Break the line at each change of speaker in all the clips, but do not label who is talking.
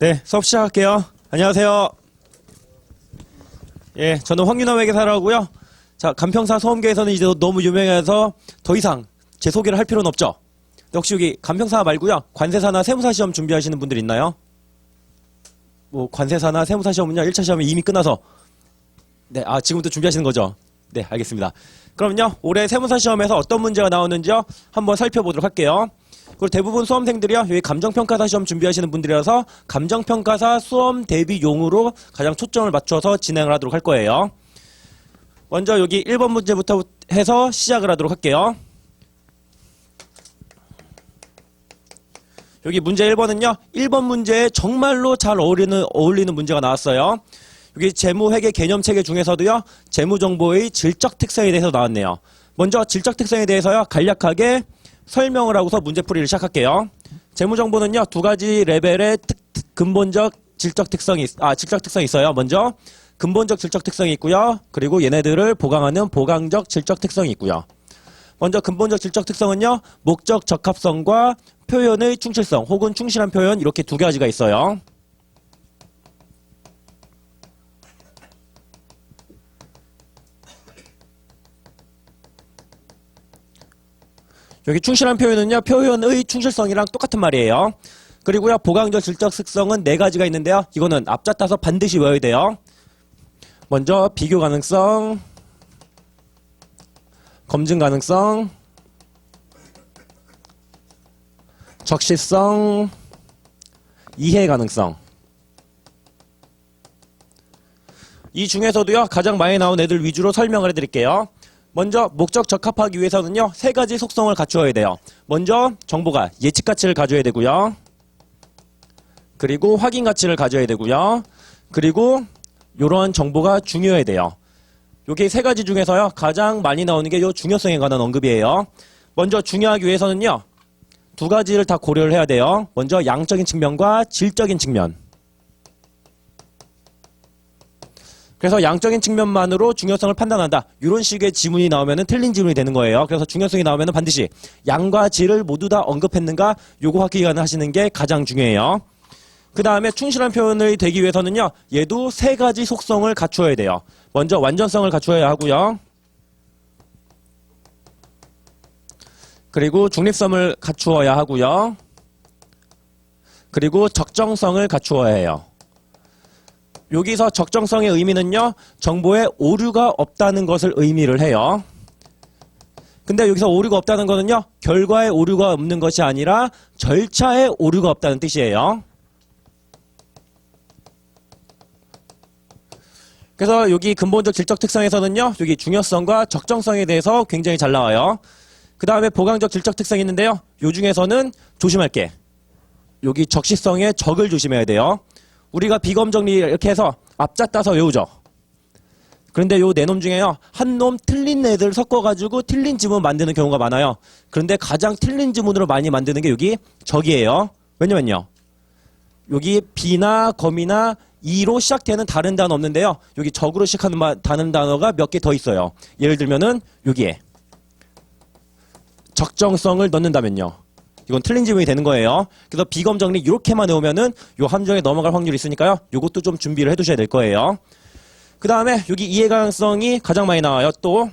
네, 수업 시작할게요. 안녕하세요. 예, 저는 황윤아 회계사라고요. 자, 간평사 소음계에서는 이제 너무 유명해서 더 이상 제 소개를 할 필요는 없죠. 혹시 여기 간평사 말고요, 관세사나 세무사 시험 준비하시는 분들 있나요? 뭐 관세사나 세무사 시험은요, 1차 시험이 이미 끝나서 네, 지금부터 준비하시는 거죠. 네, 알겠습니다. 그럼요, 올해 세무사 시험에서 어떤 문제가 나오는지요, 한번 살펴보도록 할게요. 그리고 대부분 수험생들이요, 여기 감정평가사 시험 준비하시는 분들이라서 감정평가사 수험 대비용으로 가장 초점을 맞춰서 진행을 하도록 할 거예요. 먼저 여기 1번 문제부터 해서 시작을 하도록 할게요. 여기 문제 1번은요, 1번 문제에 정말로 잘 어울리는 문제가 나왔어요. 여기 재무회계 개념체계 중에서도요, 재무정보의 질적 특성에 대해서 나왔네요. 먼저 질적 특성에 대해서요, 간략하게 설명을 하고서 문제풀이를 시작할게요. 재무정보는요, 두 가지 레벨의 근본적 질적 특성이 있어요. 먼저 근본적 질적 특성이 있고요. 그리고 얘네들을 보강하는 보강적 질적 특성이 있고요. 먼저 근본적 질적 특성은요, 목적 적합성과 표현의 충실성 혹은 충실한 표현, 이렇게 두 가지가 있어요. 여기 충실한 표현은요, 표현의 충실성이랑 똑같은 말이에요. 그리고요, 보강적 질적 특성은 네 가지가 있는데요, 이거는 앞자 따서 반드시 외워야 돼요. 먼저 비교 가능성, 검증 가능성, 적시성, 이해 가능성. 이 중에서도요, 가장 많이 나온 애들 위주로 설명을 해드릴게요. 먼저 목적 적합하기 위해서는요, 세 가지 속성을 갖추어야 돼요. 먼저 정보가 예측 가치를 가져야 되고요. 그리고 확인 가치를 가져야 되고요. 그리고 이러한 정보가 중요해야 돼요. 여기 세 가지 중에서요, 가장 많이 나오는 게 이 중요성에 관한 언급이에요. 먼저 중요하기 위해서는요, 두 가지를 다 고려를 해야 돼요. 먼저 양적인 측면과 질적인 측면. 그래서 양적인 측면만으로 중요성을 판단한다, 이런 식의 지문이 나오면 틀린 지문이 되는 거예요. 그래서 중요성이 나오면 반드시 양과 질을 모두 다 언급했는가, 요거 확인하시는 게 가장 중요해요. 그 다음에 충실한 표현이 되기 위해서는요, 얘도 세 가지 속성을 갖추어야 돼요. 먼저 완전성을 갖추어야 하고요. 그리고 중립성을 갖추어야 하고요. 그리고 적정성을 갖추어야 해요. 여기서 적정성의 의미는요, 정보에 오류가 없다는 것을 의미를 해요. 근데 여기서 오류가 없다는 거는요, 결과에 오류가 없는 것이 아니라 절차에 오류가 없다는 뜻이에요. 그래서 여기 근본적 질적 특성에서는요, 여기 중요성과 적정성에 대해서 굉장히 잘 나와요. 그 다음에 보강적 질적 특성이 있는데요, 요 중에서는 조심할 게, 여기 적시성의 적을 조심해야 돼요. 우리가 비검정리 이렇게 해서 앞자 따서 외우죠. 그런데 요 네 놈 중에요, 한 놈 틀린 애들 섞어가지고 틀린 지문 만드는 경우가 많아요. 그런데 가장 틀린 지문으로 많이 만드는 게 여기 적이에요. 왜냐면요, 여기 비나 검이나 이로 시작되는 다른 단어 없는데요, 여기 적으로 시작하는 다른 단어가 몇 개 더 있어요. 예를 들면은 여기에 적정성을 넣는다면요, 이건 틀린 지문이 되는 거예요. 그래서 비검정리 이렇게만 외우면은 요 함정에 넘어갈 확률이 있으니까요, 요것도 좀 준비를 해 두셔야 될 거예요. 그 다음에 여기 이해 가능성이 가장 많이 나와요. 또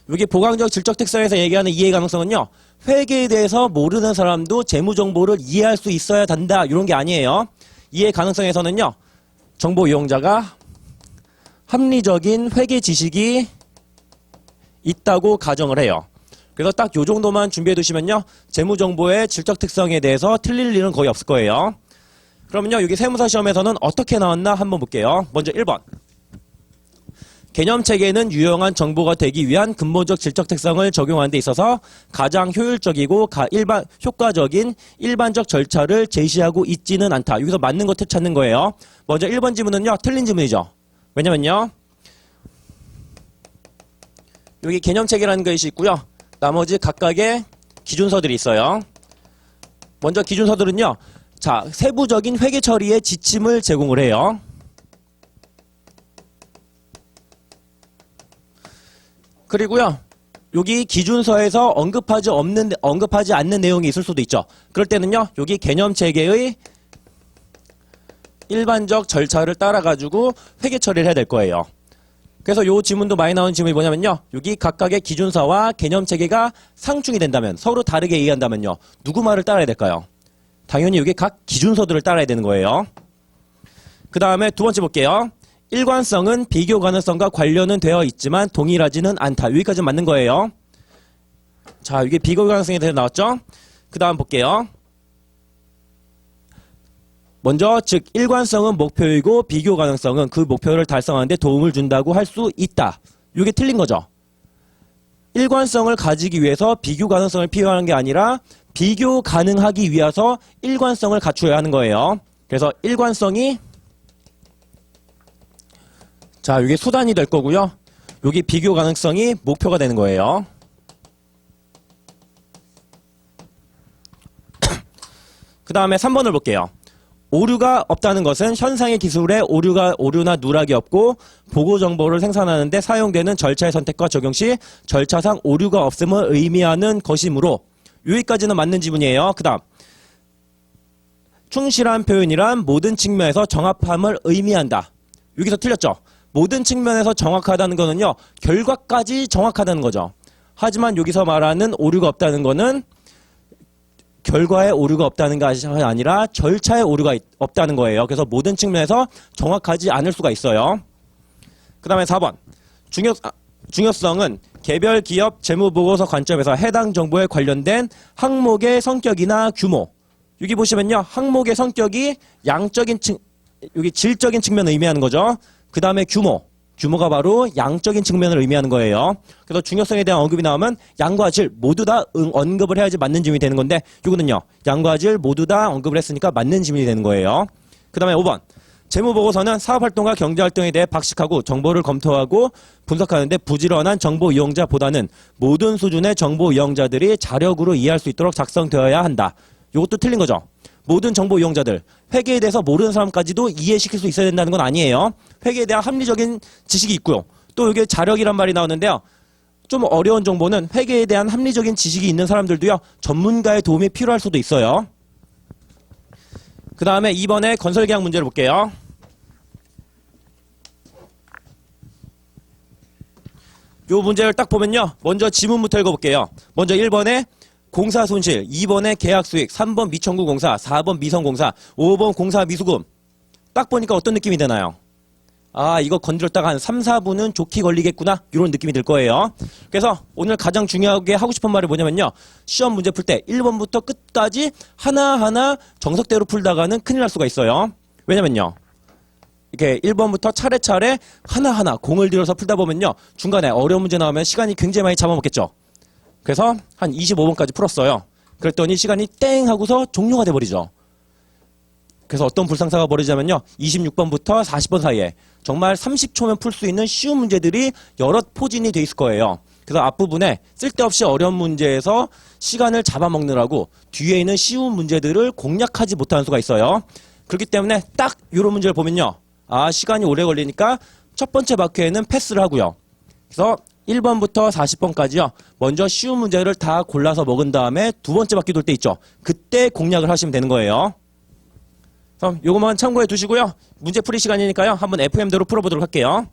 여기 보강적 질적 특성에서 얘기하는 이해 가능성은요, 회계에 대해서 모르는 사람도 재무 정보를 이해할 수 있어야 된다, 이런 게 아니에요. 이해 가능성에서는요, 정보 이용자가 합리적인 회계 지식이 있다고 가정을 해요. 그래서 딱 요 정도만 준비해 두시면요, 재무정보의 질적 특성에 대해서 틀릴 일은 거의 없을 거예요. 그러면요, 여기 세무사 시험에서는 어떻게 나왔나 한번 볼게요. 먼저 1번. 개념체계는 유용한 정보가 되기 위한 근본적 질적 특성을 적용하는 데 있어서 가장 효율적이고 효과적인 일반적 절차를 제시하고 있지는 않다. 여기서 맞는 것을 찾는 거예요. 먼저 1번 지문은요, 틀린 지문이죠. 왜냐면요, 여기 개념체계라는 것이 있고요, 나머지 각각의 기준서들이 있어요. 먼저 기준서들은요, 자, 세부적인 회계 처리의 지침을 제공을 해요. 그리고요, 여기 기준서에서 언급하지 않는 내용이 있을 수도 있죠. 그럴 때는요, 여기 개념체계의 일반적 절차를 따라가지고 회계 처리를 해야 될 거예요. 그래서 요 지문도 많이 나오는 지문이 뭐냐면요. 여기 각각의 기준서와 개념 체계가 상충이 된다면, 서로 다르게 이해한다면요. 누구 말을 따라야 될까요? 당연히 여기 각 기준서들을 따라야 되는 거예요. 그 다음에 두 번째 볼게요. 일관성은 비교 가능성과 관련은 되어 있지만 동일하지는 않다. 여기까지 맞는 거예요. 자, 이게 비교 가능성에 대해서 나왔죠? 그 다음 볼게요. 먼저 즉 일관성은 목표이고 비교 가능성은 그 목표를 달성하는 데 도움을 준다고 할 수 있다. 이게 틀린 거죠. 일관성을 가지기 위해서 비교 가능성을 필요하는 게 아니라 비교 가능하기 위해서 일관성을 갖춰야 하는 거예요. 그래서 일관성이 자, 이게 수단이 될 거고요. 여기 비교 가능성이 목표가 되는 거예요. 그 다음에 3번을 볼게요. 오류가 없다는 것은 현상의 기술에 오류나 누락이 없고 보고 정보를 생산하는데 사용되는 절차의 선택과 적용 시 절차상 오류가 없음을 의미하는 것이므로 여기까지는 맞는 지문이에요. 그 다음 충실한 표현이란 모든 측면에서 정확함을 의미한다. 여기서 틀렸죠. 모든 측면에서 정확하다는 거는요. 결과까지 정확하다는 거죠. 하지만 여기서 말하는 오류가 없다는 거는 결과에 오류가 없다는 것이 아니라 절차에 오류가 없다는 거예요. 그래서 모든 측면에서 정확하지 않을 수가 있어요. 그 다음에 4번. 중요성은 개별 기업 재무보고서 관점에서 해당 정보에 관련된 항목의 성격이나 규모. 여기 보시면요. 항목의 성격이 여기 질적인 측면을 의미하는 거죠. 그 다음에 규모가 바로 양적인 측면을 의미하는 거예요. 그래서 중요성에 대한 언급이 나오면 양과 질 모두 다 언급을 해야지 맞는 지문이 되는 건데 이거는요. 양과 질 모두 다 언급을 했으니까 맞는 지문이 되는 거예요. 그 다음에 5번. 재무보고서는 사업활동과 경제활동에 대해 박식하고 정보를 검토하고 분석하는데 부지런한 정보 이용자보다는 모든 수준의 정보 이용자들이 자력으로 이해할 수 있도록 작성되어야 한다. 이것도 틀린 거죠. 모든 정보 이용자들, 회계에 대해서 모르는 사람까지도 이해시킬 수 있어야 된다는 건 아니에요. 회계에 대한 합리적인 지식이 있고요. 또 여기 자력이란 말이 나오는데요. 좀 어려운 정보는 회계에 대한 합리적인 지식이 있는 사람들도요. 전문가의 도움이 필요할 수도 있어요. 그 다음에 2번에 건설계약 문제를 볼게요. 요 문제를 딱 보면요. 먼저 지문부터 읽어볼게요. 먼저 1번에 공사 손실, 2번에 계약 수익, 3번 미청구 공사, 4번 미성 공사, 5번 공사 미수금. 딱 보니까 어떤 느낌이 드나요? 아, 이거 건드렸다가 한 3, 4분은 좋게 걸리겠구나. 이런 느낌이 들 거예요. 그래서 오늘 가장 중요하게 하고 싶은 말이 뭐냐면요. 시험 문제 풀 때 1번부터 끝까지 하나하나 정석대로 풀다가는 큰일 날 수가 있어요. 왜냐면요. 이렇게 1번부터 차례차례 하나하나 공을 들여서 풀다 보면요. 중간에 어려운 문제 나오면 시간이 굉장히 많이 잡아먹겠죠. 그래서 한 25번까지 풀었어요. 그랬더니 시간이 땡 하고서 종료가 돼버리죠. 그래서 어떤 불상사가 벌어지냐면요. 26번부터 40번 사이에 정말 30초면 풀 수 있는 쉬운 문제들이 여럿 포진이 돼 있을 거예요. 그래서 앞부분에 쓸데없이 어려운 문제에서 시간을 잡아먹느라고 뒤에 있는 쉬운 문제들을 공략하지 못하는 수가 있어요. 그렇기 때문에 딱 이런 문제를 보면요. 아, 시간이 오래 걸리니까 첫 번째 바퀴에는 패스를 하고요. 그래서 1번부터 40번까지요. 먼저 쉬운 문제를 다 골라서 먹은 다음에 두 번째 바퀴 돌 때 있죠. 그때 공략을 하시면 되는 거예요. 그럼 요것만 참고해 두시고요. 문제 풀이 시간이니까요. 한번 FM대로 풀어보도록 할게요.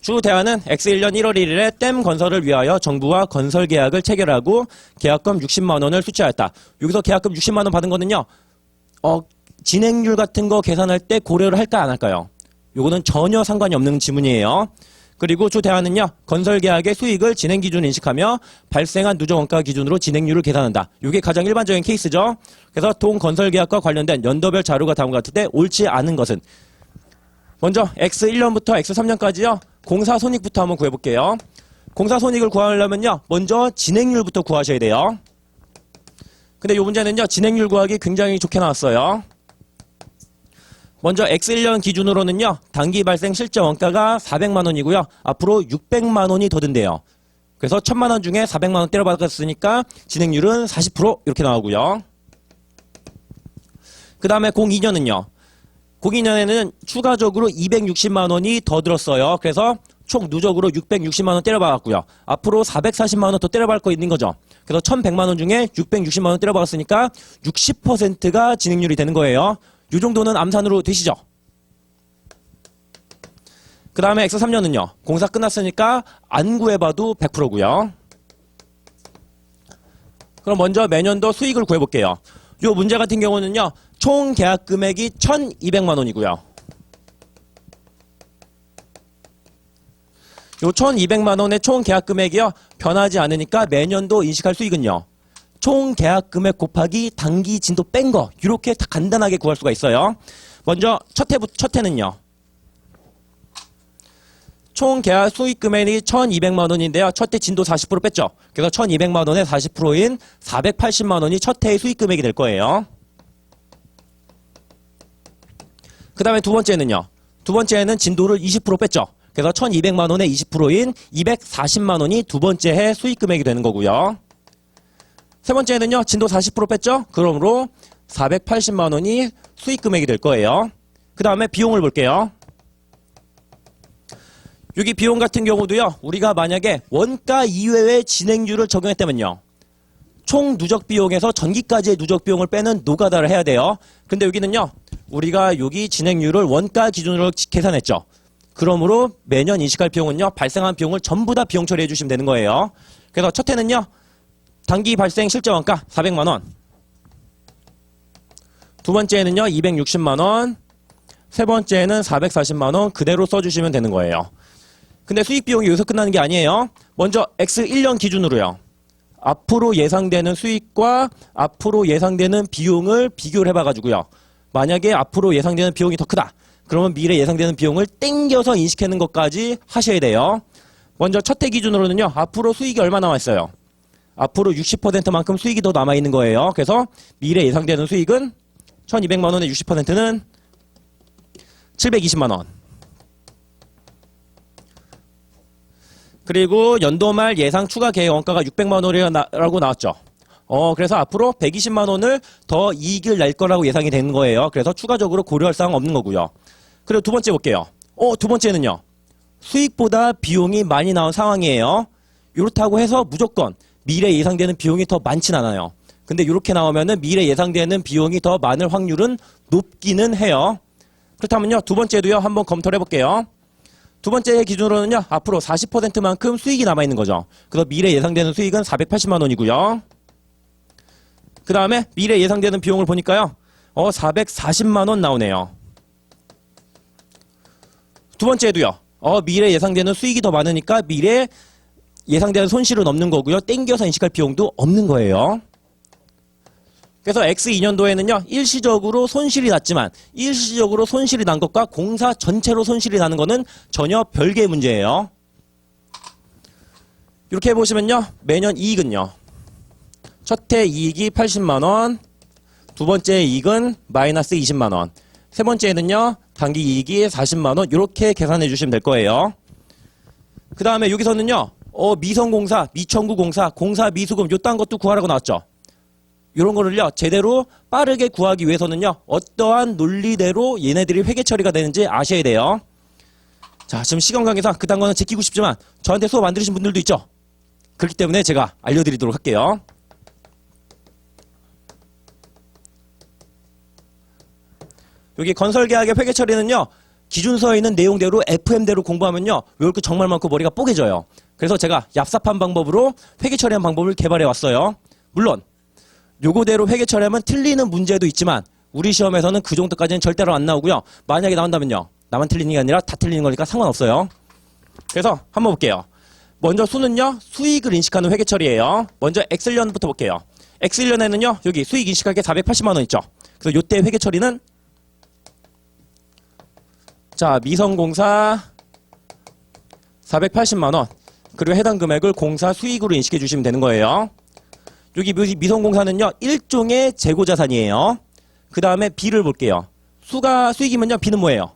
주 대안은 X1년 1월 1일에 댐 건설을 위하여 정부와 건설 계약을 체결하고 계약금 60만 원을 수취하였다. 여기서 계약금 60만 원 받은 거는요. 진행률 같은 거 계산할 때 고려를 할까 안 할까요? 요거는 전혀 상관이 없는 지문이에요. 그리고 주 대안은요. 건설계약의 수익을 진행기준 인식하며 발생한 누적원가 기준으로 진행률을 계산한다. 이게 가장 일반적인 케이스죠. 그래서 동건설계약과 관련된 연도별 자료가 다음과 같을 때 옳지 않은 것은 먼저 X1년부터 X3년까지요. 공사 손익부터 한번 구해볼게요. 공사 손익을 구하려면요. 먼저 진행률부터 구하셔야 돼요. 근데 이 문제는요. 진행률 구하기 굉장히 좋게 나왔어요. 먼저 X1년 기준으로는요. 단기 발생 실제 원가가 400만 원이고요. 앞으로 600만 원이 더 든대요. 그래서 1000만 원 중에 400만 원 때려박았으니까 진행률은 40% 이렇게 나오고요. 그 다음에 02년은요. 02년에는 추가적으로 260만 원이 더 들었어요. 그래서 총 누적으로 660만 원 때려박았고요. 앞으로 440만 원 더 때려박을 거 있는 거죠. 그래서 1100만 원 중에 660만 원 때려박았으니까 60%가 진행률이 되는 거예요. 이 정도는 암산으로 되시죠? 그 다음에 X3년은요. 공사 끝났으니까 안 구해봐도 100%고요. 그럼 먼저 매년도 수익을 구해볼게요. 이 문제 같은 경우는요. 총 계약 금액이 1,200만 원이고요. 요 1,200만 원의 총 계약 금액이요. 변하지 않으니까 매년도 인식할 수익은요. 총 계약 금액 곱하기 단기 진도 뺀 거 이렇게 간단하게 구할 수가 있어요. 먼저 첫 해는요. 총 계약 수익 금액이 1,200만 원인데요. 첫 해 진도 40% 뺐죠. 그래서 1,200만 원의 40%인 480만 원이 첫 해의 수익 금액이 될 거예요. 그 다음에 두 번째는요. 두 번째는 진도를 20% 뺐죠. 그래서 1,200만 원의 20%인 240만 원이 두 번째 해 수익 금액이 되는 거고요. 세 번째는요. 진도 40% 뺐죠. 그러므로 480만 원이 수익 금액이 될 거예요. 그 다음에 비용을 볼게요. 여기 비용 같은 경우도요. 우리가 만약에 원가 이외의 진행률을 적용했다면요. 총 누적 비용에서 전기까지의 누적 비용을 빼는 노가다를 해야 돼요. 근데 여기는요. 우리가 여기 진행률을 원가 기준으로 계산했죠. 그러므로 매년 인식할 비용은요. 발생한 비용을 전부 다 비용 처리해 주시면 되는 거예요. 그래서 첫 해는요. 단기 발생 실제 원가 400만 원. 두 번째는요. 260만 원. 세 번째는 440만 원 그대로 써주시면 되는 거예요. 근데 수익 비용이 여기서 끝나는 게 아니에요. 먼저 X1년 기준으로요. 앞으로 예상되는 수익과 앞으로 예상되는 비용을 비교를 해봐가지고요. 만약에 앞으로 예상되는 비용이 더 크다. 그러면 미래 예상되는 비용을 땡겨서 인식하는 것까지 하셔야 돼요. 먼저 첫 해 기준으로는요. 앞으로 수익이 얼마 남아있어요? 앞으로 60%만큼 수익이 더 남아있는 거예요. 그래서 미래 예상되는 수익은 1,200만 원의 60%는 720만 원. 그리고 연도말 예상 추가 계획 원가가 600만 원이라고 나왔죠. 그래서 앞으로 120만 원을 더 이익을 낼 거라고 예상이 되는 거예요. 그래서 추가적으로 고려할 사항 없는 거고요. 그리고 두 번째 볼게요. 두 번째는요. 수익보다 비용이 많이 나온 상황이에요. 이렇다고 해서 무조건 미래 예상되는 비용이 더 많진 않아요. 근데 이렇게 나오면은 미래 예상되는 비용이 더 많을 확률은 높기는 해요. 그렇다면요. 두 번째도요. 한번 검토를 해볼게요. 두 번째 기준으로는요. 앞으로 40%만큼 수익이 남아있는 거죠. 그래서 미래 예상되는 수익은 480만 원이고요. 그 다음에 미래 예상되는 비용을 보니까요. 440만 원 나오네요. 두 번째도요. 미래 예상되는 수익이 더 많으니까 미래 예상되는 손실은 없는 거고요. 땡겨서 인식할 비용도 없는 거예요. 그래서 X2년도에는요. 일시적으로 손실이 났지만 일시적으로 손실이 난 것과 공사 전체로 손실이 나는 것은 전혀 별개의 문제예요. 이렇게 해보시면요. 매년 이익은요. 첫 해 이익이 80만 원, 두 번째 이익은 마이너스 20만 원, 세 번째는요. 단기 이익이 40만 원 이렇게 계산해 주시면 될 거예요. 그 다음에 여기서는요. 미성공사, 미청구공사, 공사 미수금 요딴 것도 구하라고 나왔죠. 이런 거를요. 제대로 빠르게 구하기 위해서는요. 어떠한 논리대로 얘네들이 회계 처리가 되는지 아셔야 돼요. 자, 지금 시간 관계상 그딴 거는 제끼고 싶지만 저한테 수업 안 들으신 분들도 있죠. 그렇기 때문에 제가 알려드리도록 할게요. 여기 건설계약의 회계 처리는요. 기준서에 있는 내용대로 FM대로 공부하면요. 외울 거 정말 많고 머리가 뽀개져요. 그래서 제가 얍삽한 방법으로 회계 처리한 방법을 개발해 왔어요. 물론 요거대로 회계 처리하면 틀리는 문제도 있지만 우리 시험에서는 그 정도까지는 절대로 안 나오고요. 만약에 나온다면요. 나만 틀리는 게 아니라 다 틀리는 거니까 상관없어요. 그래서 한번 볼게요. 먼저 수는요. 수익을 인식하는 회계 처리예요. 먼저 X1년부터 볼게요. X1년에는요. 여기 수익 인식할 게 480만 원 있죠. 그래서 요때 회계 처리는 자, 미성공사 480만 원 그리고 해당 금액을 공사 수익으로 인식해 주시면 되는 거예요. 여기 미성공사는요. 일종의 재고자산이에요. 그 다음에 B를 볼게요. 수가 수익이면요. B는 뭐예요?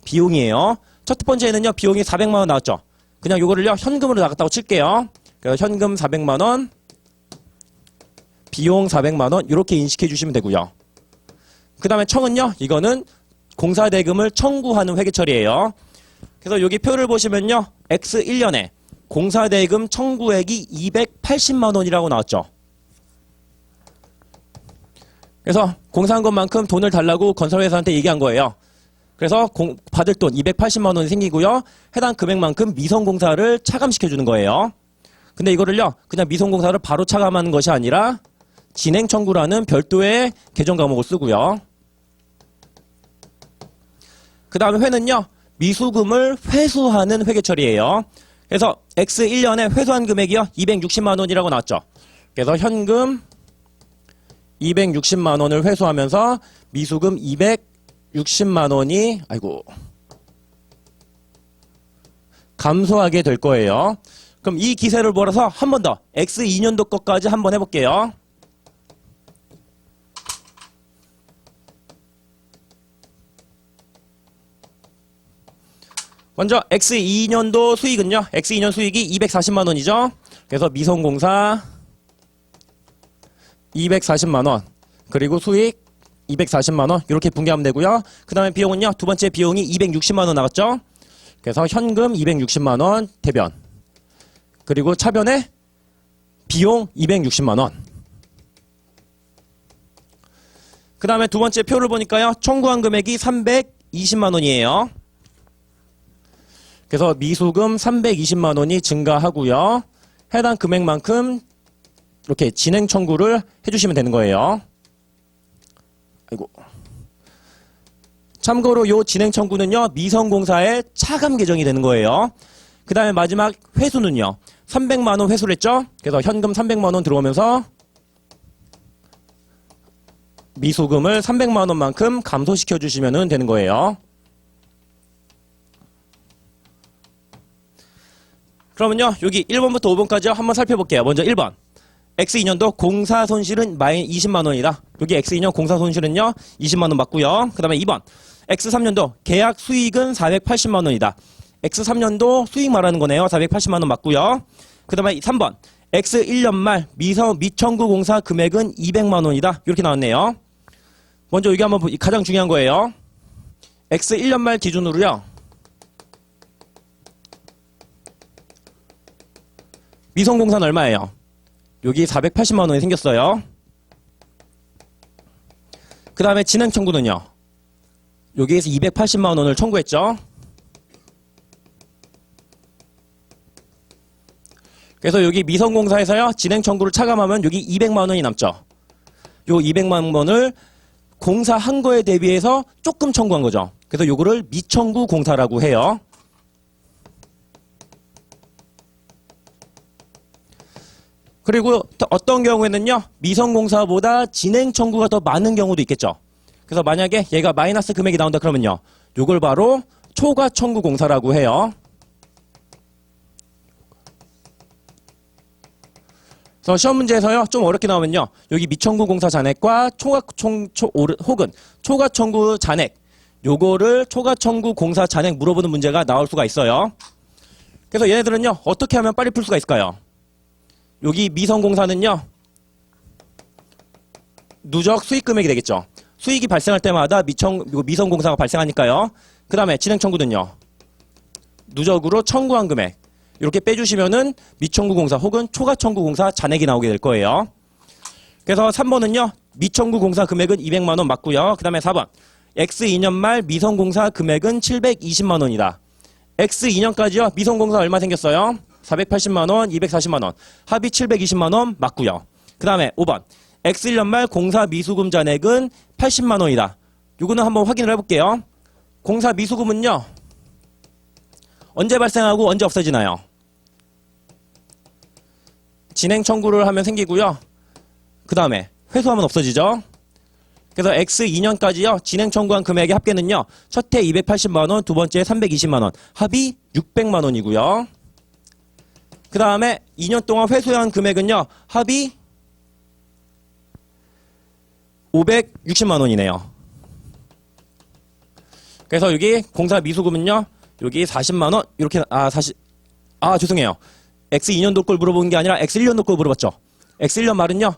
비용이에요. 첫 번째는요. 비용이 400만 원 나왔죠. 그냥 요거를요. 현금으로 나갔다고 칠게요. 그래서 현금 400만 원 비용 400만 원 이렇게 인식해 주시면 되고요. 그 다음에 청은요. 이거는 공사대금을 청구하는 회계 처리예요. 그래서 여기 표를 보시면요. X1년에 공사대금 청구액이 280만 원이라고 나왔죠. 그래서 공사한 것만큼 돈을 달라고 건설회사한테 얘기한 거예요. 그래서 받을 돈 280만 원이 생기고요. 해당 금액만큼 미성공사를 차감시켜주는 거예요. 근데 이거를요, 그냥 미성공사를 바로 차감하는 것이 아니라 진행청구라는 별도의 개정 과목을 쓰고요. 그 다음에 회는요, 미수금을 회수하는 회계처리예요. 그래서 X 1년에 회수한 금액이요, 260만 원이라고 나왔죠. 그래서 현금 260만 원을 회수하면서 미수금 260만 원이 감소하게 될 거예요. 그럼 이 기세를 몰아서 한 번 더 X 2년도 것까지 한번 해볼게요. 먼저 X 2년도 수익은요. X 2년 수익이 240만 원이죠. 그래서 미성공사 240만 원, 그리고 수익 240만 원 이렇게 분개하면 되고요. 그 다음에 비용은요. 두 번째 비용이 260만 원 나갔죠. 그래서 현금 260만 원 대변, 그리고 차변에 비용 260만 원. 그 다음에 두 번째 표를 보니까요. 청구한 금액이 320만 원이에요. 그래서 미수금 320만 원이 증가하고요. 해당 금액만큼 이렇게 진행 청구를 해주시면 되는 거예요. 참고로 요 진행 청구는요. 미성공사의 차감 계정이 되는 거예요. 그 다음에 마지막 회수는요. 300만 원 회수를 했죠. 그래서 현금 300만 원 들어오면서 미수금을 300만 원만큼 감소시켜 주시면 되는 거예요. 그러면요. 여기 1번부터 5번까지 한번 살펴볼게요. 먼저 1번. X2년도 공사 손실은 마이너스 20만 원이다. 여기 X2년 공사 손실은요. 20만 원 맞고요. 그 다음에 2번. X3년도 계약 수익은 480만 원이다. X3년도 수익 말하는 거네요. 480만 원 맞고요. 그 다음에 3번. X1년 말 미청구 공사 금액은 200만 원이다. 이렇게 나왔네요. 먼저 여기 한번 가장 중요한 거예요. X1년 말 기준으로요. 미성공사는 얼마예요? 여기 480만 원이 생겼어요. 그 다음에 진행 청구는요. 여기에서 280만 원을 청구했죠. 그래서 여기 미성공사에서요. 진행 청구를 차감하면 여기 200만 원이 남죠. 요 200만 원을 공사한 거에 대비해서 조금 청구한 거죠. 그래서 요거를 미청구 공사라고 해요. 그리고 어떤 경우에는요. 미성공사보다 진행 청구가 더 많은 경우도 있겠죠. 그래서 만약에 얘가 마이너스 금액이 나온다 그러면요. 요걸 바로 초과 청구 공사라고 해요. 그래서 시험 문제에서요. 좀 어렵게 나오면요. 여기 미청구 공사 잔액과 혹은 초과 청구 잔액, 요거를 초과 청구 공사 잔액 물어보는 문제가 나올 수가 있어요. 그래서 얘네들은요. 어떻게 하면 빨리 풀 수가 있을까요? 여기 미성공사는요. 누적 수익 금액이 되겠죠. 수익이 발생할 때마다 미성공사가 발생하니까요. 그 다음에 진행 청구는요. 누적으로 청구한 금액. 이렇게 빼주시면은 미청구 공사 혹은 초과 청구 공사 잔액이 나오게 될 거예요. 그래서 3번은요. 미청구 공사 금액은 200만 원 맞고요. 그 다음에 4번. X2년 말 미성공사 금액은 720만 원이다. X2년까지요. 미성공사 얼마 생겼어요? 480만 원, 240만 원. 합이 720만 원 맞고요. 그 다음에 5번. X1년 말 공사 미수금 잔액은 80만 원이다. 요거는 한번 확인을 해볼게요. 공사 미수금은요. 언제 발생하고 언제 없어지나요? 진행 청구를 하면 생기고요. 그 다음에 회수하면 없어지죠. 그래서 X2년까지요. 진행 청구한 금액의 합계는요. 첫 해 280만 원, 두 번째 320만 원. 합이 600만 원이고요. 그 다음에 2년 동안 회수한 금액은요. 합이 560만 원이네요. 그래서 여기 공사 미수금은요. 여기 40만 원 이렇게 죄송해요. X2년도 걸 물어본 게 아니라 X1년도 걸 물어봤죠. X1년 말은요.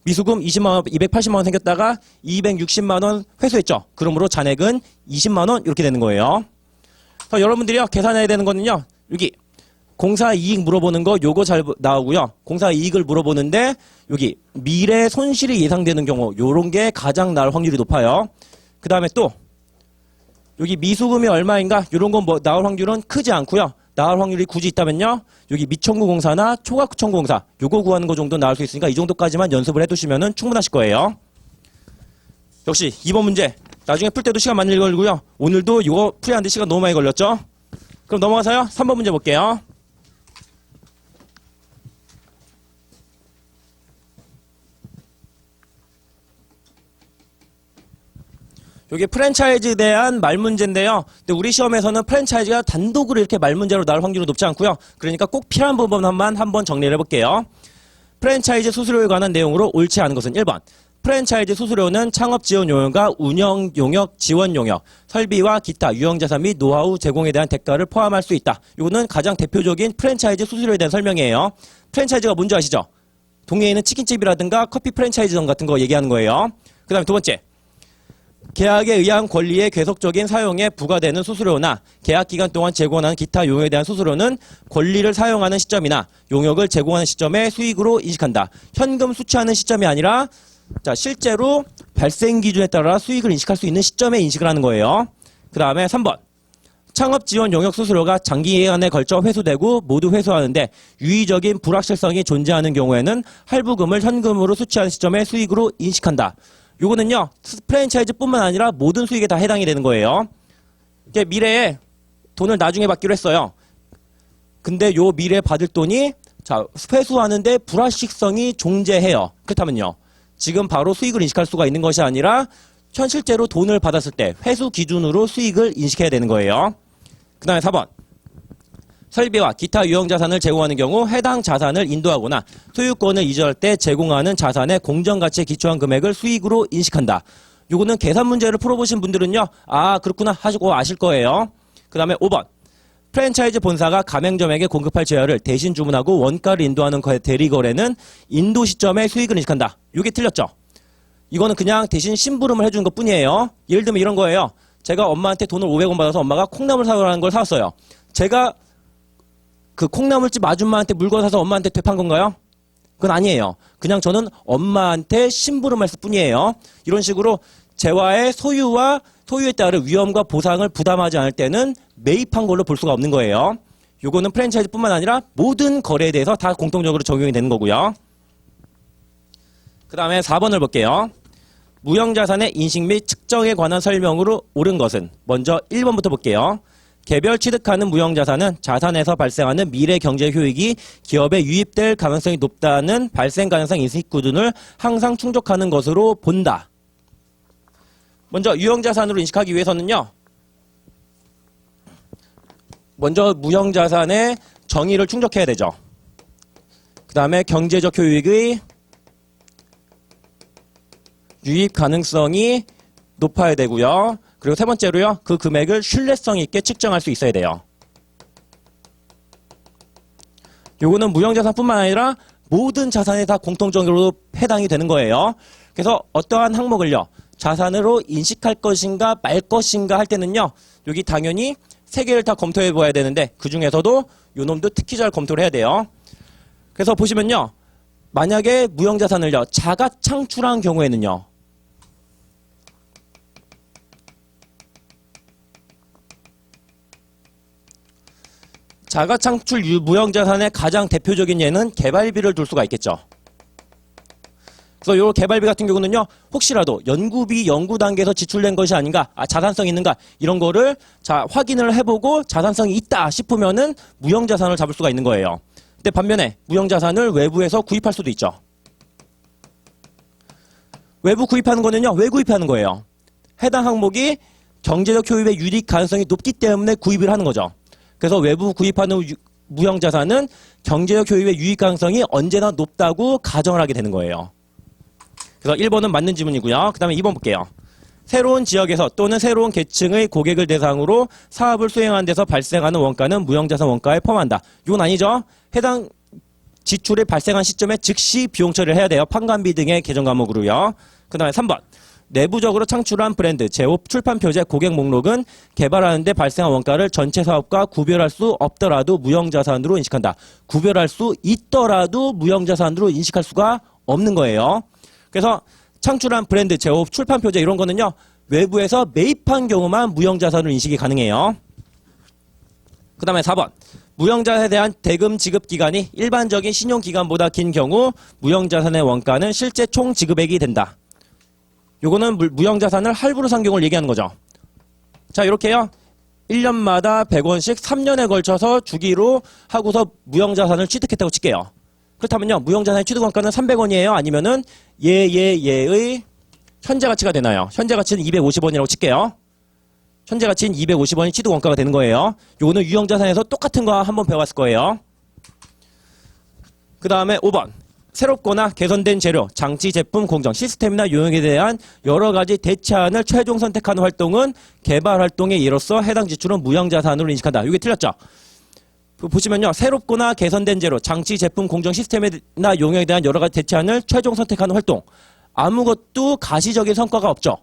미수금 20만 원, 280만 원 생겼다가 260만 원 회수했죠. 그러므로 잔액은 20만 원 이렇게 되는 거예요. 그래서 여러분들이요. 계산해야 되는 거는요. 여기 공사 이익 물어보는 거 요거 잘 나오고요. 공사 이익을 물어보는데 여기 미래 손실이 예상되는 경우 요런 게 가장 나올 확률이 높아요. 그 다음에 또 여기 미수금이 얼마인가 요런 건 뭐 나올 확률은 크지 않고요. 나올 확률이 굳이 있다면요. 여기 미청구 공사나 초과청구 공사 요거 구하는 거 정도 나올 수 있으니까 이 정도까지만 연습을 해두시면 충분하실 거예요. 역시 2번 문제 나중에 풀 때도 시간 많이 걸리고요. 오늘도 이거 풀이하는데 시간 너무 많이 걸렸죠? 그럼 넘어가서요. 3번 문제 볼게요. 여기 프랜차이즈에 대한 말문제인데요. 근데 우리 시험에서는 프랜차이즈가 단독으로 이렇게 말문제로 나올 확률은 높지 않고요. 그러니까 꼭 필요한 부분만 한번 정리를 해볼게요. 프랜차이즈 수수료에 관한 내용으로 옳지 않은 것은 1번. 프랜차이즈 수수료는 창업 지원 용역과 운영 용역, 지원 용역, 설비와 기타 유형자산 및 노하우 제공에 대한 대가를 포함할 수 있다. 이거는 가장 대표적인 프랜차이즈 수수료에 대한 설명이에요. 프랜차이즈가 뭔지 아시죠? 동네에 있는 치킨집이라든가 커피 프랜차이즈점 같은 거 얘기하는 거예요. 그 다음에 두 번째. 계약에 의한 권리의 계속적인 사용에 부과되는 수수료나 계약 기간 동안 제공하는 기타 용역에 대한 수수료는 권리를 사용하는 시점이나 용역을 제공하는 시점에 수익으로 인식한다. 현금 수취하는 시점이 아니라 자 실제로 발생 기준에 따라 수익을 인식할 수 있는 시점에 인식을 하는 거예요. 그 다음에 3번. 창업 지원 용역 수수료가 장기 기간에 걸쳐 회수되고 모두 회수하는데 유의적인 불확실성이 존재하는 경우에는 할부금을 현금으로 수취하는 시점에 수익으로 인식한다. 요거는요, 프랜차이즈뿐만 아니라 모든 수익에 다 해당이 되는 거예요. 이게 미래에 돈을 나중에 받기로 했어요. 근데 요 미래에 받을 돈이 자 회수하는데 불확실성이 존재해요. 그렇다면요, 지금 바로 수익을 인식할 수가 있는 것이 아니라 현 실제로 돈을 받았을 때 회수 기준으로 수익을 인식해야 되는 거예요. 그 다음에 4번. 설비와 기타 유형자산을 제공하는 경우 해당 자산을 인도하거나 소유권을 이전할 때 제공하는 자산의 공정가치에 기초한 금액을 수익으로 인식한다. 요거는 계산 문제를 풀어보신 분들은요. 아 그렇구나 하시고 아실 거예요. 그 다음에 5번. 프랜차이즈 본사가 가맹점에게 공급할 제어를 대신 주문하고 원가를 인도하는 대리거래는 인도 시점에 수익을 인식한다. 요게 틀렸죠. 이거는 그냥 대신 심부름을 해주는 것 뿐이에요. 예를 들면 이런 거예요. 제가 엄마한테 돈을 500원 받아서 엄마가 콩나물 사오라는 걸 사왔어요. 제가 그 콩나물집 아줌마한테 물건 사서 엄마한테 되판 건가요? 그건 아니에요. 그냥 저는 엄마한테 심부름을 했을 뿐이에요. 이런 식으로 재화의 소유와 소유에 따른 위험과 보상을 부담하지 않을 때는 매입한 걸로 볼 수가 없는 거예요. 요거는 프랜차이즈뿐만 아니라 모든 거래에 대해서 다 공통적으로 적용이 되는 거고요. 그 다음에 4번을 볼게요. 무형자산의 인식 및 측정에 관한 설명으로 옳은 것은 먼저 1번부터 볼게요. 개별 취득하는 무형자산은 자산에서 발생하는 미래 경제 효익이 기업에 유입될 가능성이 높다는 발생 가능성 인식 기준을 항상 충족하는 것으로 본다. 먼저 유형자산으로 인식하기 위해서는요. 먼저 무형자산의 정의를 충족해야 되죠. 그 다음에 경제적 효익의 유입 가능성이 높아야 되고요. 그리고 세 번째로요. 그 금액을 신뢰성 있게 측정할 수 있어야 돼요. 요거는 무형자산뿐만 아니라 모든 자산에 다 공통적으로 해당이 되는 거예요. 그래서 어떠한 항목을요. 자산으로 인식할 것인가 말 것인가 할 때는요. 여기 당연히 세 개를 다 검토해 봐야 되는데 그중에서도 요 놈도 특히 잘 검토를 해야 돼요. 그래서 보시면요. 만약에 무형자산을요. 자가 창출한 경우에는요. 자가 창출 무형자산의 가장 대표적인 예는 개발비를 둘 수가 있겠죠. 그래서 요 개발비 같은 경우는요. 혹시라도 연구비 연구 단계에서 지출된 것이 아닌가, 자산성이 있는가 이런 거를 자 확인을 해보고 자산성이 있다 싶으면은 무형자산을 잡을 수가 있는 거예요. 근데 반면에 무형자산을 외부에서 구입할 수도 있죠. 외부 구입하는 거는요. 왜 구입하는 거예요? 해당 항목이 경제적 효율의 유익 가능성이 높기 때문에 구입을 하는 거죠. 그래서 외부 구입하는 무형자산은 경제적 효율의 유익 가능성이 언제나 높다고 가정을 하게 되는 거예요. 그래서 1번은 맞는 지문이고요. 그 다음에 2번 볼게요. 새로운 지역에서 또는 새로운 계층의 고객을 대상으로 사업을 수행하는 데서 발생하는 원가는 무형자산 원가에 포함한다. 이건 아니죠. 해당 지출이 발생한 시점에 즉시 비용 처리를 해야 돼요. 판관비 등의 개정 과목으로요. 그 다음에 3번. 내부적으로 창출한 브랜드, 제업, 출판 표제, 고객 목록은 개발하는 데 발생한 원가를 전체 사업과 구별할 수 없더라도 무형자산으로 인식한다. 구별할 수 있더라도 무형자산으로 인식할 수가 없는 거예요. 그래서 창출한 브랜드, 제업, 출판 표제 이런 거는요. 외부에서 매입한 경우만 무형자산으로 인식이 가능해요. 그 다음에 4번. 무형자산에 대한 대금 지급 기간이 일반적인 신용기간보다 긴 경우 무형자산의 원가는 실제 총 지급액이 된다. 요거는 무형자산을 할부로 산 경우를 얘기하는 거죠. 자, 이렇게요. 1년마다 100원씩 3년에 걸쳐서 주기로 하고서 무형자산을 취득했다고 칠게요. 그렇다면요. 무형자산의 취득원가는 300원이에요? 아니면은 얘의 현재 가치가 되나요? 현재 가치는 250원이라고 칠게요. 현재 가치는 250원이 취득원가가 되는 거예요. 요거는 유형자산에서 똑같은 거 한번 배워봤을 거예요. 그 다음에 5번. 새롭거나 개선된 재료, 장치, 제품, 공정, 시스템이나 요령에 대한 여러 가지 대체안을 최종 선택하는 활동은 개발 활동의 예로서 해당 지출은 무형자산으로 인식한다. 이게 틀렸죠? 보시면요. 새롭거나 개선된 재료, 장치, 제품, 공정, 시스템이나 용역에 대한 여러 가지 대체안을 최종 선택하는 활동. 아무것도 가시적인 성과가 없죠.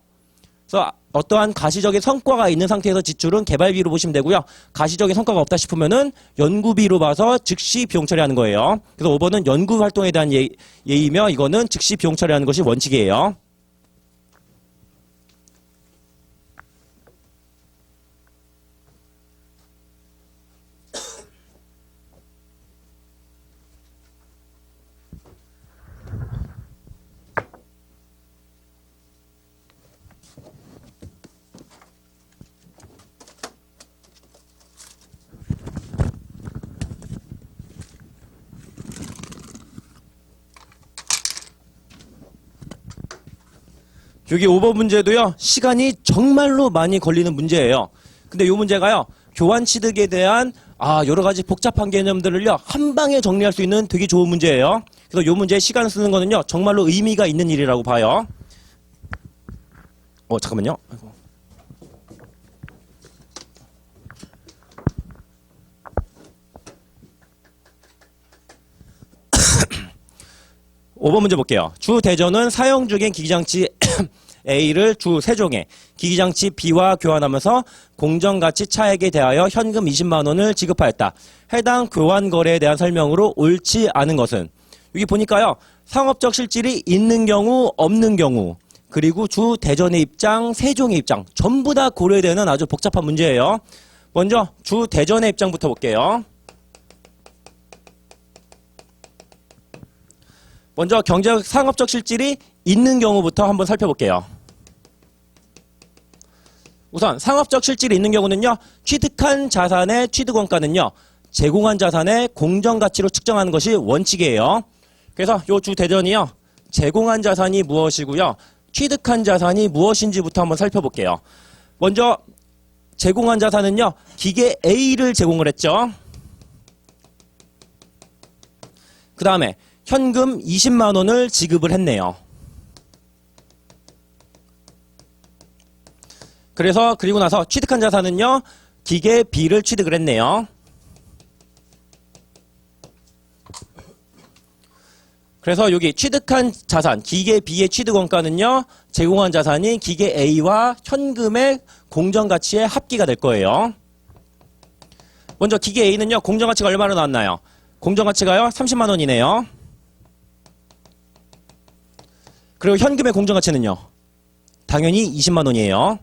그래서 어떠한 가시적인 성과가 있는 상태에서 지출은 개발비로 보시면 되고요. 가시적인 성과가 없다 싶으면은 연구비로 봐서 즉시 비용 처리하는 거예요. 그래서 5번은 연구 활동에 대한 예의며 이거는 즉시 비용 처리하는 것이 원칙이에요. 여기 5번 문제도요. 시간이 정말로 많이 걸리는 문제예요. 근데 이 문제가요. 교환 취득에 대한 여러 가지 복잡한 개념들을요. 한 방에 정리할 수 있는 되게 좋은 문제예요. 그래서 이 문제에 시간 쓰는 거는요. 정말로 의미가 있는 일이라고 봐요. 잠깐만요. 5번 문제 볼게요. 주 대전은 사용 중인 기기장치 A를 주 세종에 기기장치 B와 교환하면서 공정가치 차액에 대하여 현금 20만 원을 지급하였다. 해당 교환 거래에 대한 설명으로 옳지 않은 것은 여기 보니까요. 상업적 실질이 있는 경우 없는 경우 그리고 주 대전의 입장 세종의 입장 전부 다 고려되는 아주 복잡한 문제예요. 먼저 주 대전의 입장부터 볼게요. 먼저 상업적 실질이 있는 경우부터 한번 살펴볼게요. 우선 상업적 실질이 있는 경우는요. 취득한 자산의 취득원가는요. 제공한 자산의 공정가치로 측정하는 것이 원칙이에요. 그래서 요 주 대전이요. 제공한 자산이 무엇이고요. 취득한 자산이 무엇인지부터 한번 살펴볼게요. 먼저 제공한 자산은요. 기계 A를 제공을 했죠. 그 다음에 현금 20만 원을 지급을 했네요. 그리고 나서 취득한 자산은요. 기계 B를 취득을 했네요. 그래서 여기 취득한 자산, 기계 B의 취득원가는요. 제공한 자산이 기계 A와 현금의 공정가치의 합계가 될 거예요. 먼저 기계 A는요. 공정가치가 얼마나 나왔나요? 공정가치가요. 30만 원이네요. 그리고 현금의 공정가치는요. 당연히 20만 원이에요.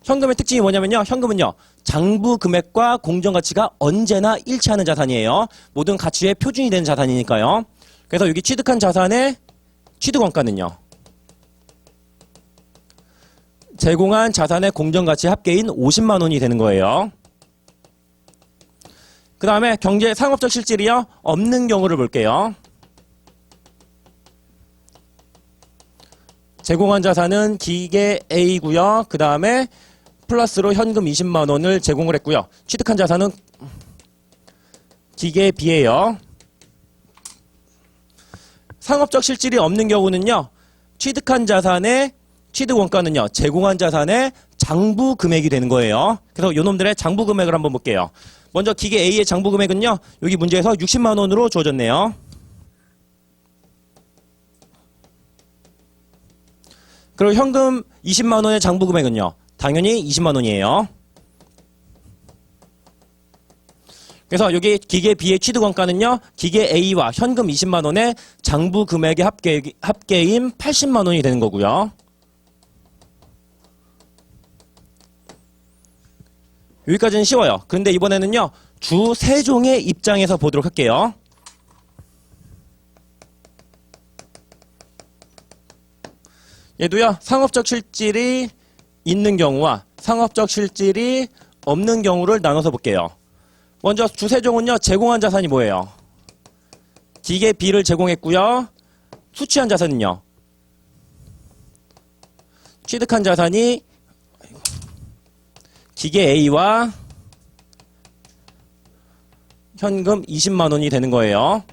현금의 특징이 뭐냐면요. 현금은요. 장부 금액과 공정가치가 언제나 일치하는 자산이에요. 모든 가치의 표준이 되는 자산이니까요. 그래서 여기 취득한 자산의 취득원가는요. 제공한 자산의 공정가치 합계인 50만 원이 되는 거예요. 그 다음에 상업적 실질이요. 없는 경우를 볼게요. 제공한 자산은 기계 A고요. 그 다음에 플러스로 현금 20만 원을 제공을 했고요. 취득한 자산은 기계 B예요. 상업적 실질이 없는 경우는요. 취득한 자산의 취득원가는요. 제공한 자산의 장부 금액이 되는 거예요. 그래서 요놈들의 장부 금액을 한번 볼게요. 먼저 기계 A의 장부 금액은요. 여기 문제에서 60만 원으로 주어졌네요. 그리고 현금 20만 원의 장부 금액은요. 당연히 20만 원이에요. 그래서 여기 기계 B의 취득원가는요. 기계 A와 현금 20만 원의 장부 금액의 합계인 80만 원이 되는 거고요. 여기까지는 쉬워요. 그런데 이번에는요. 주세종의 입장에서 보도록 할게요. 얘도요. 상업적 실질이 있는 경우와 상업적 실질이 없는 경우를 나눠서 볼게요. 먼저 주세종은요. 제공한 자산이 뭐예요? 기계 B를 제공했고요. 수취한 자산은요. 취득한 자산이 기계 A와 현금 20만 원이 되는 거예요.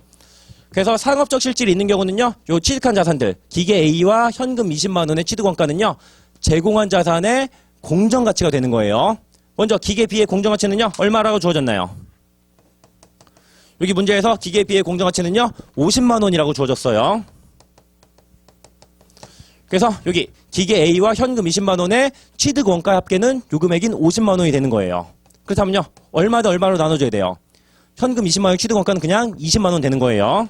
그래서 상업적 실질이 있는 경우는요. 요 취득한 자산들, 기계 A와 현금 20만 원의 취득원가는요. 제공한 자산의 공정가치가 되는 거예요. 먼저 기계 B의 공정가치는요. 얼마라고 주어졌나요? 여기 문제에서 기계 B의 공정가치는요. 50만 원이라고 주어졌어요. 그래서 여기 기계 A와 현금 20만 원의 취득원가 합계는 요 금액인 50만 원이 되는 거예요. 그렇다면요. 얼마다 얼마로 나눠줘야 돼요? 현금 20만 원의 취득원가는 그냥 20만 원 되는 거예요.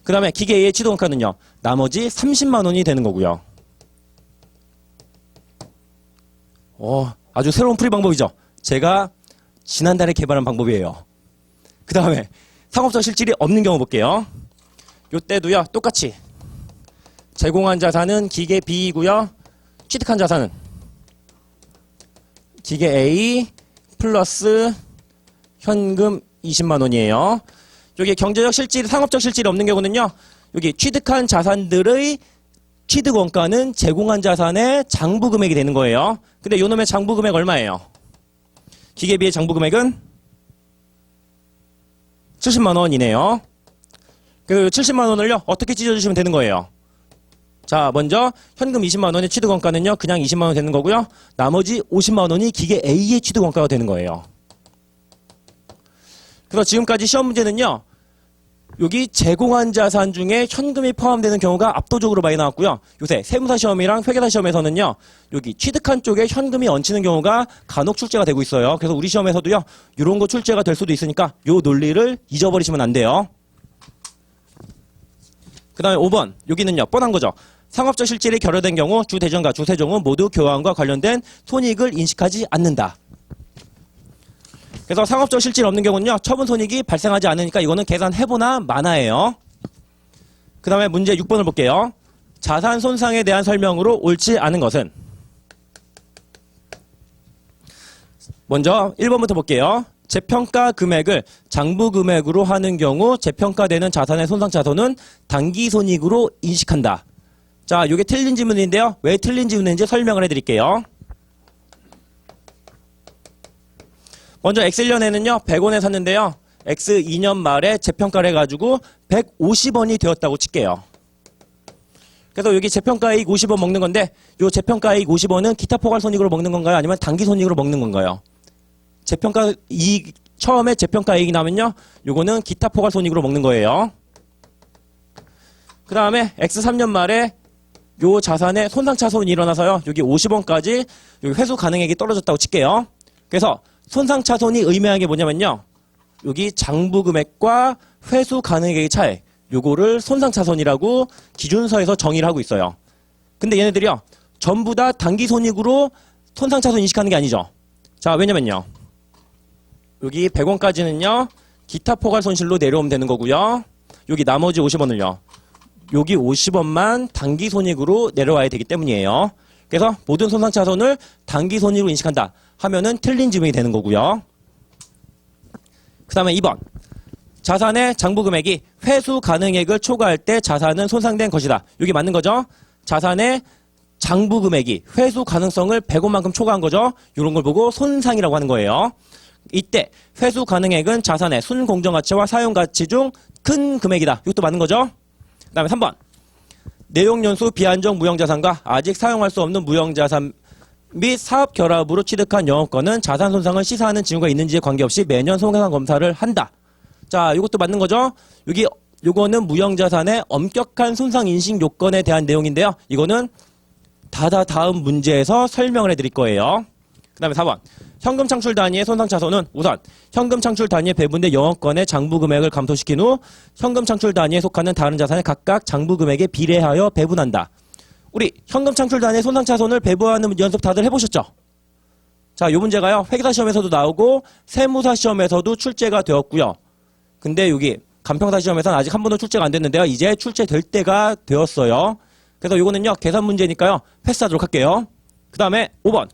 그 다음에 기계 A의 취득원가는요. 나머지 30만 원이 되는 거고요. 아주 새로운 풀이 방법이죠. 제가 지난달에 개발한 방법이에요. 그 다음에 상업적 실질이 없는 경우 볼게요. 요때도요. 똑같이 제공한 자산은 기계 B이고요. 취득한 자산은 기계 A 플러스 현금 20만 원이에요. 여기 경제적 실질, 상업적 실질이 없는 경우는요. 여기 취득한 자산들의 취득 원가는 제공한 자산의 장부 금액이 되는 거예요. 근데 요놈의 장부 금액 얼마예요? 기계 B의 장부 금액은 70만 원이네요. 그 70만 원을요. 어떻게 찢어주시면 되는 거예요? 자, 먼저 현금 20만 원의 취득 원가는요. 그냥 20만 원 되는 거고요. 나머지 50만 원이 기계 A의 취득 원가가 되는 거예요. 그래서 지금까지 시험 문제는요. 여기 제공한 자산 중에 현금이 포함되는 경우가 압도적으로 많이 나왔고요. 요새 세무사 시험이랑 회계사 시험에서는요. 여기 취득한 쪽에 현금이 얹히는 경우가 간혹 출제가 되고 있어요. 그래서 우리 시험에서도요. 이런 거 출제가 될 수도 있으니까 요 논리를 잊어버리시면 안 돼요. 그 다음에 5번. 여기는요. 뻔한 거죠. 상업적 실질이 결여된 경우 주대전과 주세종은 모두 교환과 관련된 손익을 인식하지 않는다. 그래서 상업적 실질이 없는 경우는요. 처분 손익이 발생하지 않으니까 이거는 계산해보나 마나예요. 그 다음에 문제 6번을 볼게요. 자산 손상에 대한 설명으로 옳지 않은 것은? 먼저 1번부터 볼게요. 재평가 금액을 장부 금액으로 하는 경우 재평가되는 자산의 손상 차손은 단기 손익으로 인식한다. 자, 이게 틀린 지문인데요. 왜 틀린 지문인지 설명을 해드릴게요. 먼저 X1년에는요. 100원에 샀는데요. X2년 말에 재평가를 해가지고 150원이 되었다고 칠게요. 그래서 여기 재평가이익 50원 먹는 건데 이 재평가이익 50원은 기타 포괄 손익으로 먹는 건가요? 아니면 단기 손익으로 먹는 건가요? 처음에 재평가이익이 나면요. 요거는 기타 포괄 손익으로 먹는 거예요. 그 다음에 X3년 말에 요 자산의 손상차손이 일어나서요. 여기 50원까지 여기 회수 가능액이 떨어졌다고 칠게요. 그래서 손상차손이 의미하는 게 뭐냐면요. 여기 장부금액과 회수 가능액의 차이. 요거를 손상차손이라고 기준서에서 정의를 하고 있어요. 근데 얘네들이요. 전부 다 단기손익으로 손상차손 인식하는 게 아니죠. 자, 왜냐면요. 여기 100원까지는요. 기타 포괄 손실로 내려오면 되는 거고요. 여기 나머지 50원을요. 여기 50원만 단기손익으로 내려와야 되기 때문이에요. 그래서 모든 손상차손을 단기손익으로 인식한다 하면은 틀린 지문이 되는 거고요. 그 다음에 2번. 자산의 장부금액이 회수 가능액을 초과할 때 자산은 손상된 것이다. 이게 맞는 거죠? 자산의 장부금액이 회수 가능성을 100원만큼 초과한 거죠? 이런 걸 보고 손상이라고 하는 거예요. 이때 회수 가능액은 자산의 순공정가치와 사용가치 중 큰 금액이다. 이것도 맞는 거죠? 그 다음에 3번. 내용연수 비한정 무형자산과 아직 사용할 수 없는 무형자산 및 사업 결합으로 취득한 영업권은 자산 손상을 시사하는 징후가 있는지에 관계없이 매년 손상 검사를 한다. 자, 이것도 맞는 거죠? 여기 요거는 무형자산의 엄격한 손상 인식 요건에 대한 내용인데요. 이거는 다음 문제에서 설명을 해드릴 거예요. 그 다음에 4번. 현금 창출 단위의 손상 차손은 우선 현금 창출 단위에 배분된 영업권의 장부 금액을 감소시킨 후 현금 창출 단위에 속하는 다른 자산을 각각 장부 금액에 비례하여 배분한다. 우리 현금 창출 단위의 손상 차손을 배분하는 연습 다들 해보셨죠? 자, 요 문제가요. 회계사 시험에서도 나오고 세무사 시험에서도 출제가 되었고요. 근데 여기 간평사 시험에서는 아직 한 번도 출제가 안 됐는데요. 이제 출제될 때가 되었어요. 그래서 요거는요. 계산 문제니까요. 패스하도록 할게요. 그 다음에 5번.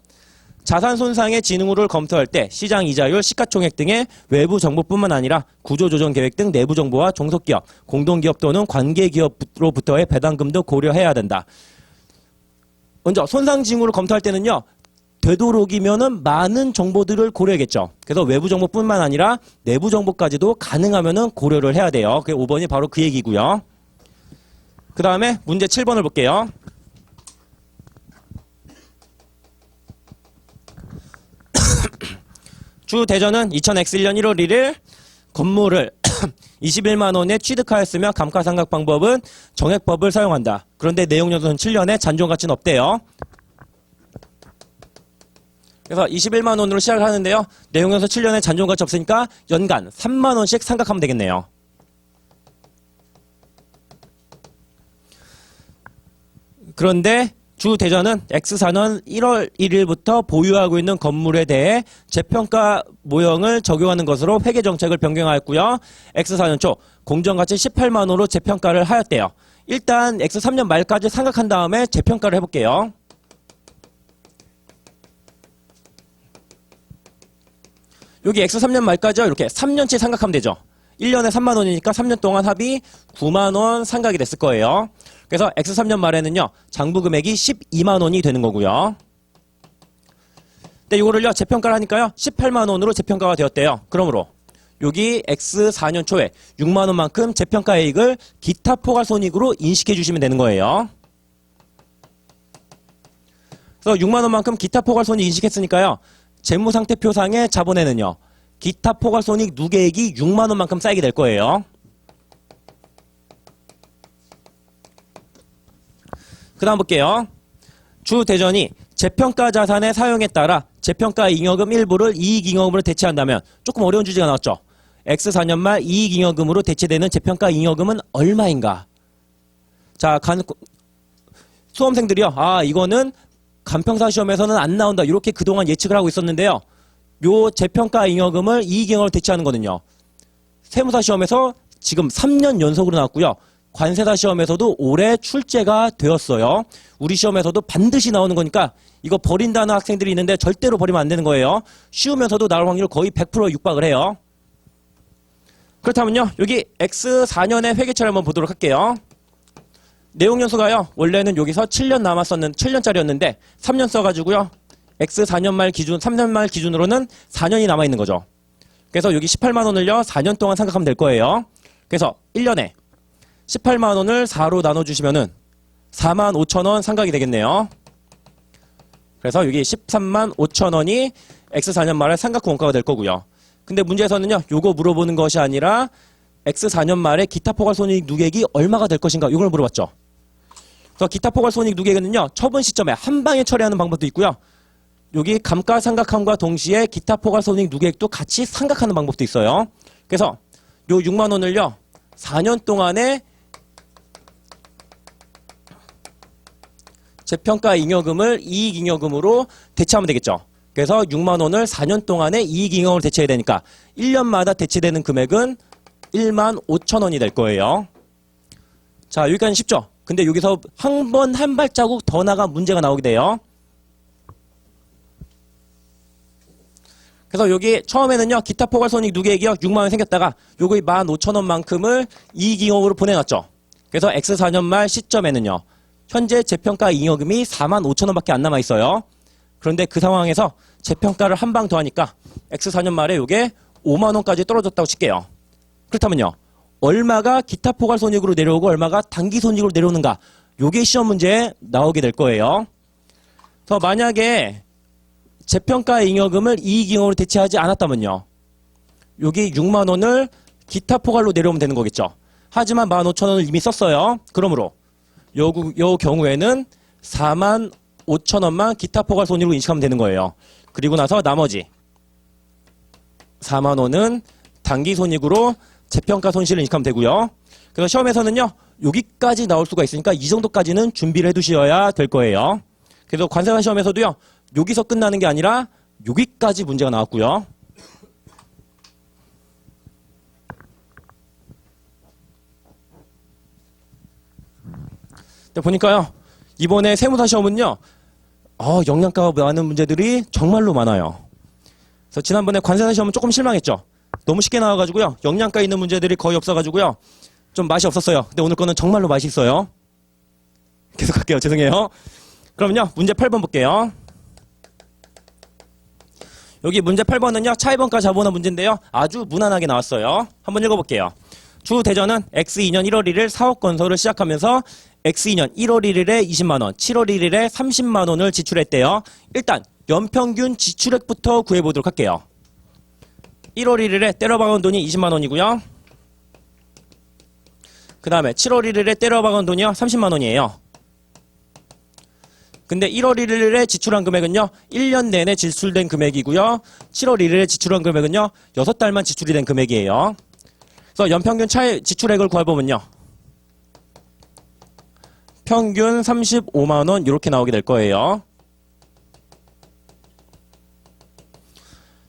자산 손상의 진후를 검토할 때 시장 이자율, 시가총액 등의 외부 정보뿐만 아니라 구조조정 계획 등 내부 정보와 종속기업, 공동기업 또는 관계기업으로부터의 배당금도 고려해야 된다. 먼저 손상 징후를 검토할 때는요. 되도록이면은 많은 정보들을 고려하겠죠. 그래서 외부 정보뿐만 아니라 내부 정보까지도 가능하면은 고려를 해야 돼요. 그 5번이 바로 그 얘기고요. 그 다음에 문제 7번을 볼게요. 주 대전은 2000X1년 1월 1일 건물을 21만 원에 취득하였으며 감가상각 방법은 정액법을 사용한다. 그런데 내용연수는 7년에 잔존가치는 없대요. 그래서 21만 원으로 시작을 하는데요. 내용연수 7년에 잔존가치 없으니까 연간 3만 원씩 상각하면 되겠네요. 그런데 주 대전은 X4년 1월 1일부터 보유하고 있는 건물에 대해 재평가 모형을 적용하는 것으로 회계 정책을 변경하였고요. X4년 초 공정가치 18만 원으로 재평가를 하였대요. 일단 X3년 말까지 상각한 다음에 재평가를 해볼게요. 여기 X3년 말까지요. 이렇게 3년치 상각하면 되죠. 1년에 3만 원이니까 3년 동안 합이 9만 원 상각이 됐을 거예요. 그래서 X3년 말에는요. 장부 금액이 12만 원이 되는 거고요. 근데 이거를요. 재평가를 하니까요. 18만 원으로 재평가가 되었대요. 그러므로 여기 X4년 초에 6만 원만큼 재평가액을 기타 포괄손익으로 인식해 주시면 되는 거예요. 그래서 6만 원만큼 기타 포괄손익 인식했으니까요. 재무상태표상의 자본에는요. 기타 포괄손익 누계액이 6만 원만큼 쌓이게 될 거예요. 그 다음 볼게요. 주 대전이 재평가 자산의 사용에 따라 재평가 잉여금 일부를 이익잉여금으로 대체한다면 조금 어려운 주제가 나왔죠. X4년 말 이익잉여금으로 대체되는 재평가 잉여금은 얼마인가? 자, 수험생들이요. 이거는 간평사 시험에서는 안 나온다. 이렇게 그동안 예측을 하고 있었는데요. 요 재평가 잉여금을 이익잉여금으로 대체하는 거는요. 세무사 시험에서 지금 3년 연속으로 나왔고요. 관세사 시험에서도 올해 출제가 되었어요. 우리 시험에서도 반드시 나오는 거니까 이거 버린다는 학생들이 있는데 절대로 버리면 안 되는 거예요. 쉬우면서도 나올 확률 거의 100% 육박을 해요. 그렇다면요. 여기 X4년의 회계처를 한번 보도록 할게요. 내용 연수가요. 원래는 여기서 7년짜리였는데 3년 써가지고요. X4년 말 기준, 3년 말 기준으로는 4년이 남아있는 거죠. 그래서 여기 18만 원을요. 4년 동안 생각하면 될 거예요. 그래서 1년에 18만 원을 4로 나눠주시면은 4만 5천 원 상각이 되겠네요. 그래서 여기 13만 5천 원이 X4년 말에 상각 원가가 될 거고요. 근데 문제에서는요. 요거 물어보는 것이 아니라 X4년 말에 기타 포괄손익 누계액이 얼마가 될 것인가 이걸 물어봤죠. 그래서 기타 포괄손익 누계액은요. 처분 시점에 한 방에 처리하는 방법도 있고요. 여기 감가상각함과 동시에 기타 포괄손익 누계액도 같이 상각하는 방법도 있어요. 그래서 요 6만 원을요. 4년 동안에 재평가 잉여금을 이익잉여금으로 대체하면 되겠죠. 그래서 6만 원을 4년 동안에 이익잉여금으로 대체해야 되니까 1년마다 대체되는 금액은 1만 5천 원이 될 거예요. 자, 여기까지는 쉽죠? 근데 여기서 한 발자국 더 나가 문제가 나오게 돼요. 그래서 여기 처음에는요. 기타 포괄손익 누계액이요. 6만 원 생겼다가 요거 1만 5천 원만큼을 이익잉여금으로 보내놨죠. 그래서 X4년 말 시점에는요. 현재 재평가 잉여금이 4만 5천 원밖에 안 남아 있어요. 그런데 그 상황에서 재평가를 한 방 더 하니까 X4년 말에 요게 5만 원까지 떨어졌다고 칠게요. 그렇다면요. 얼마가 기타 포괄손익으로 내려오고 얼마가 단기손익으로 내려오는가? 요게 시험 문제에 나오게 될 거예요. 그래서 만약에 재평가 잉여금을 이익잉여금으로 대체하지 않았다면요. 여기 6만 원을 기타 포괄로 내려오면 되는 거겠죠. 하지만 15,000원을 이미 썼어요. 그러므로 요 경우에는 45,000원만 기타 포괄 손익으로 인식하면 되는 거예요. 그리고 나서 나머지 4만 원은 단기 손익으로 재평가 손실을 인식하면 되고요. 그래서 시험에서는요, 여기까지 나올 수가 있으니까 이 정도까지는 준비를 해두셔야 될 거예요. 그래서 관세사 시험에서도요, 여기서 끝나는 게 아니라 여기까지 문제가 나왔고요. 보니까요, 이번에 세무사 시험은요, 영양가가 많은 문제들이 정말로 많아요. 그래서 지난번에 관세사 시험은 조금 실망했죠. 너무 쉽게 나와가지고요, 영양가 있는 문제들이 거의 없어가지고요, 좀 맛이 없었어요. 근데 오늘 거는 정말로 맛이 있어요. 계속 할게요. 죄송해요. 그러면요, 문제 8번 볼게요. 여기 문제 8번은요, 차입원가 자본화 문제인데요, 아주 무난하게 나왔어요. 한번 읽어볼게요. 주 대전은 X2년 1월 1일 사업 건설을 시작하면서 X2년 1월 1일에 20만원, 7월 1일에 30만원을 지출했대요. 일단 연평균 지출액부터 구해보도록 할게요. 1월 1일에 때려박은 돈이 20만원이고요. 그 다음에 7월 1일에 때려박은 돈이요, 30만원이에요. 근데 1월 1일에 지출한 금액은요, 1년 내내 지출된 금액이고요. 7월 1일에 지출한 금액은요, 6달만 지출이 된 금액이에요. 그래서 연평균 지출액을 구해보면요, 평균 35만원 이렇게 나오게 될 거예요.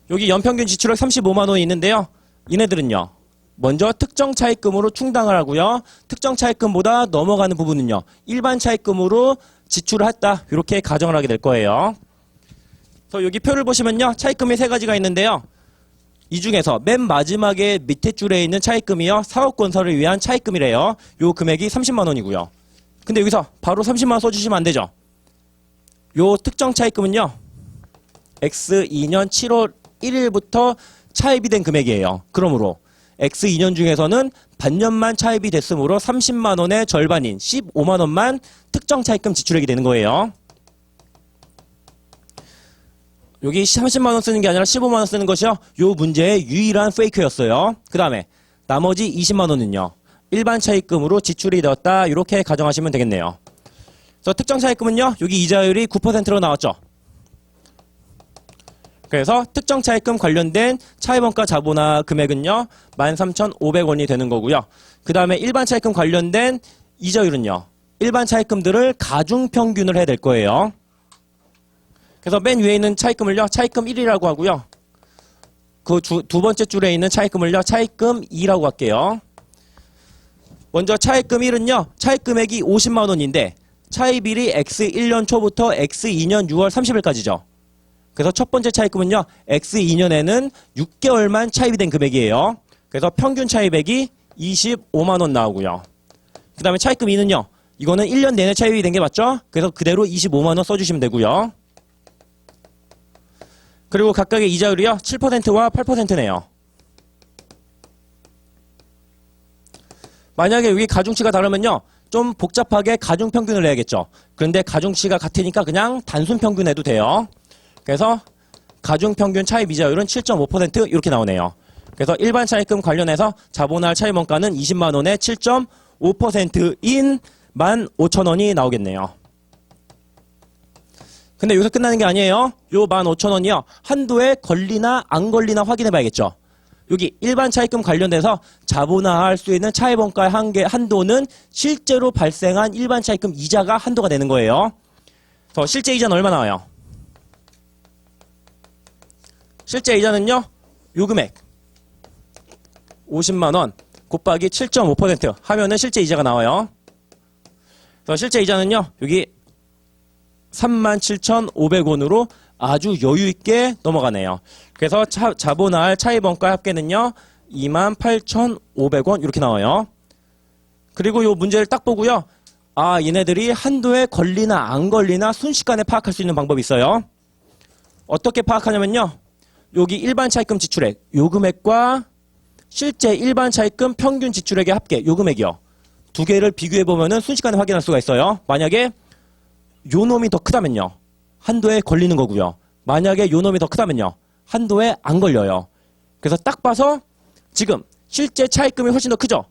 여기 연평균 지출액 35만원이 있는데요, 얘네들은요, 먼저 특정 차입금으로 충당을 하고요, 특정 차입금보다 넘어가는 부분은요, 일반 차입금으로 지출을 했다, 이렇게 가정을 하게 될 거예요. 그래서 여기 표를 보시면요, 차입금이 세 가지가 있는데요, 이 중에서 맨 마지막에 밑에 줄에 있는 차입금이요, 사업 건설을 위한 차입금이래요. 요 금액이 30만원이고요. 근데 여기서 바로 30만원 써주시면 안 되죠. 요 특정 차입금은요, X2년 7월 1일부터 차입이 된 금액이에요. 그러므로 X2년 중에서는 반년만 차입이 됐으므로 30만원의 절반인 15만원만 특정 차입금 지출액이 되는 거예요. 여기 30만원 쓰는 게 아니라 15만원 쓰는 것이요, 요 문제의 유일한 페이크였어요. 그 다음에 나머지 20만원은요, 일반 차입금으로 지출이 되었다, 이렇게 가정하시면 되겠네요. 그래서 특정 차입금은요, 여기 이자율이 9%로 나왔죠. 그래서 특정 차입금 관련된 차입원가 자본화 금액은요, 13,500원이 되는 거고요. 그 다음에 일반 차입금 관련된 이자율은요, 일반 차입금들을 가중평균을 해야 될 거예요. 그래서 맨 위에 있는 차입금을요, 차입금 1이라고 하고요. 그 두 번째 줄에 있는 차입금을요, 차입금 2라고 할게요. 먼저 차입금 1은요, 차입금액이 50만원인데 차입일이 X1년 초부터 X2년 6월 30일까지죠. 그래서 첫 번째 차입금은요, X2년에는 6개월만 차입이 된 금액이에요. 그래서 평균 차입액이 25만원 나오고요. 그 다음에 차입금 2는요, 이거는 1년 내내 차입이 된 게 맞죠? 그래서 그대로 25만원 써주시면 되고요. 그리고 각각의 이자율이요, 7%와 8%네요. 만약에 여기 가중치가 다르면요, 좀 복잡하게 가중평균을 내야겠죠. 그런데 가중치가 같으니까 그냥 단순평균 해도 돼요. 그래서 가중평균 차입 이자율은 7.5% 이렇게 나오네요. 그래서 일반 차입금 관련해서 자본할 차입원가는 20만원에 7.5%인 15,000원이 나오겠네요. 근데 여기서 끝나는 게 아니에요. 요 15,000원이요, 한도에 걸리나 안 걸리나 확인해 봐야겠죠. 여기 일반 차입금 관련돼서 자본화할 수 있는 차입원가의 한도는 실제로 발생한 일반 차입금 이자가 한도가 되는 거예요. 그래서 실제 이자는 얼마 나와요? 실제 이자는요, 요 금액 50만원 곱하기 7.5% 하면은 실제 이자가 나와요. 그래서 실제 이자는요, 여기 37,500원으로 아주 여유있게 넘어가네요. 그래서 자본화할 차입원가 합계는요, 28,500원 이렇게 나와요. 그리고 요 문제를 딱 보고요, 아, 얘네들이 한도에 걸리나 안 걸리나 순식간에 파악할 수 있는 방법이 있어요. 어떻게 파악하냐면요, 여기 일반 차입금 지출액 요 금액과 실제 일반 차입금 평균 지출액의 합계 요 금액이요, 두 개를 비교해 보면은 순식간에 확인할 수가 있어요. 만약에 요 놈이 더 크다면요, 한도에 걸리는 거고요. 만약에 요 놈이 더 크다면요, 한도에 안 걸려요. 그래서 딱 봐서 지금 실제 차입금이 훨씬 더 크죠.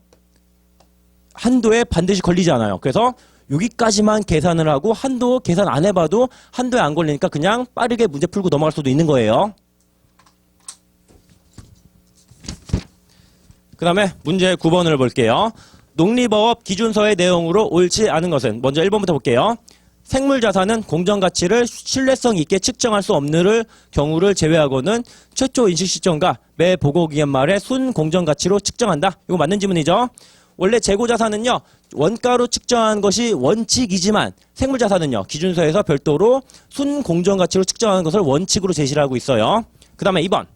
한도에 반드시 걸리지 않아요. 그래서 여기까지만 계산을 하고 한도 계산 안 해봐도 한도에 안 걸리니까 그냥 빠르게 문제 풀고 넘어갈 수도 있는 거예요. 그 다음에 문제 9번을 볼게요. 농림어업 기준서의 내용으로 옳지 않은 것은 먼저 1번부터 볼게요. 생물자산은 공정가치를 신뢰성 있게 측정할 수 없는 경우를 제외하고는 최초 인식 시점과 매 보고기간 말의 순공정가치로 측정한다. 이거 맞는 지문이죠. 원래 재고자산은요. 원가로 측정하는 것이 원칙이지만 생물자산은요. 기준서에서 별도로 순공정가치로 측정하는 것을 원칙으로 제시를 하고 있어요. 그 다음에 2번.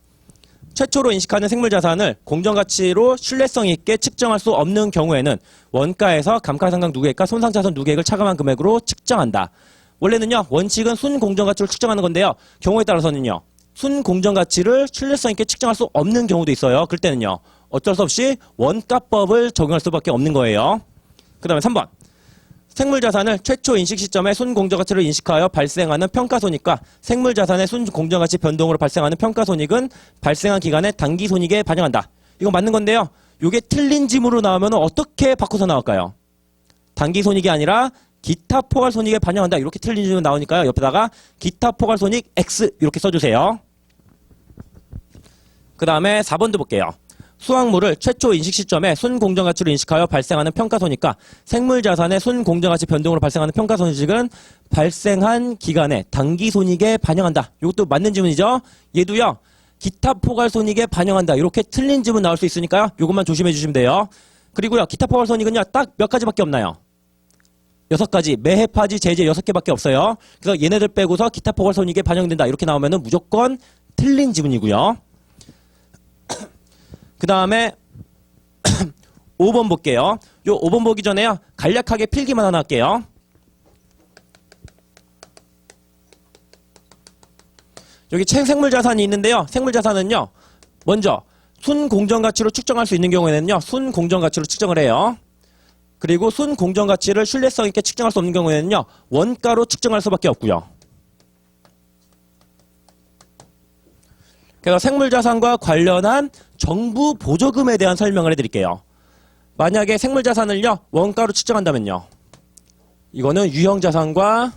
최초로 인식하는 생물자산을 공정가치로 신뢰성 있게 측정할 수 없는 경우에는 원가에서 감가상각 누계액과 손상자산 누계액을 차감한 금액으로 측정한다. 원래는요. 원칙은 순공정가치로 측정하는 건데요. 경우에 따라서는요. 순공정가치를 신뢰성 있게 측정할 수 없는 경우도 있어요. 그럴 때는요. 어쩔 수 없이 원가법을 적용할 수밖에 없는 거예요. 그 다음에 3번. 생물자산을 최초 인식 시점에 순공정가치를 인식하여 발생하는 평가손익과 생물자산의 순공정가치 변동으로 발생하는 평가손익은 발생한 기간의 단기손익에 반영한다. 이거 맞는 건데요. 이게 틀린 지문으로 나오면 어떻게 바꿔서 나올까요? 단기손익이 아니라 기타 포괄손익에 반영한다. 이렇게 틀린 지문 나오니까요. 옆에다가 기타 포괄손익 X 이렇게 써주세요. 그 다음에 4번도 볼게요. 수확물을 최초 인식 시점에 순공정가치로 인식하여 발생하는 평가손익과 생물자산의 순공정가치 변동으로 발생하는 평가손익은 발생한 기간의 단기손익에 반영한다. 이것도 맞는 지문이죠. 얘도요. 기타 포괄손익에 반영한다. 이렇게 틀린 지문 나올 수 있으니까요. 이것만 조심해 주시면 돼요. 그리고요. 기타 포괄손익은요. 딱 몇 가지밖에 없나요? 6가지. 매해, 파지, 제재 6개밖에 없어요. 그래서 얘네들 빼고서 기타 포괄손익에 반영된다. 이렇게 나오면은 무조건 틀린 지문이고요. 그 다음에 5번 볼게요. 요 5번 보기 전에요. 간략하게 필기만 하나 할게요. 여기 생물자산이 있는데요. 생물자산은요. 먼저 순공정가치로 측정할 수 있는 경우에는요. 순공정가치로 측정을 해요. 그리고 순공정가치를 신뢰성 있게 측정할 수 없는 경우에는요. 원가로 측정할 수밖에 없고요. 그래서 생물자산과 관련한 정부 보조금에 대한 설명을 해드릴게요. 만약에 생물자산을요. 원가로 측정한다면요. 이거는 유형자산과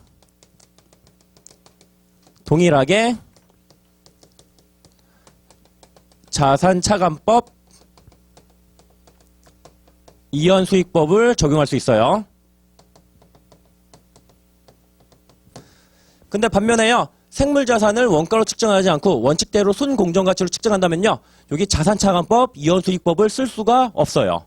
동일하게 자산차감법 이연수익법을 적용할 수 있어요. 근데 반면에요. 생물자산을 원가로 측정하지 않고 원칙대로 순공정가치로 측정한다면요. 여기 자산차감법, 이연수익법을 쓸 수가 없어요.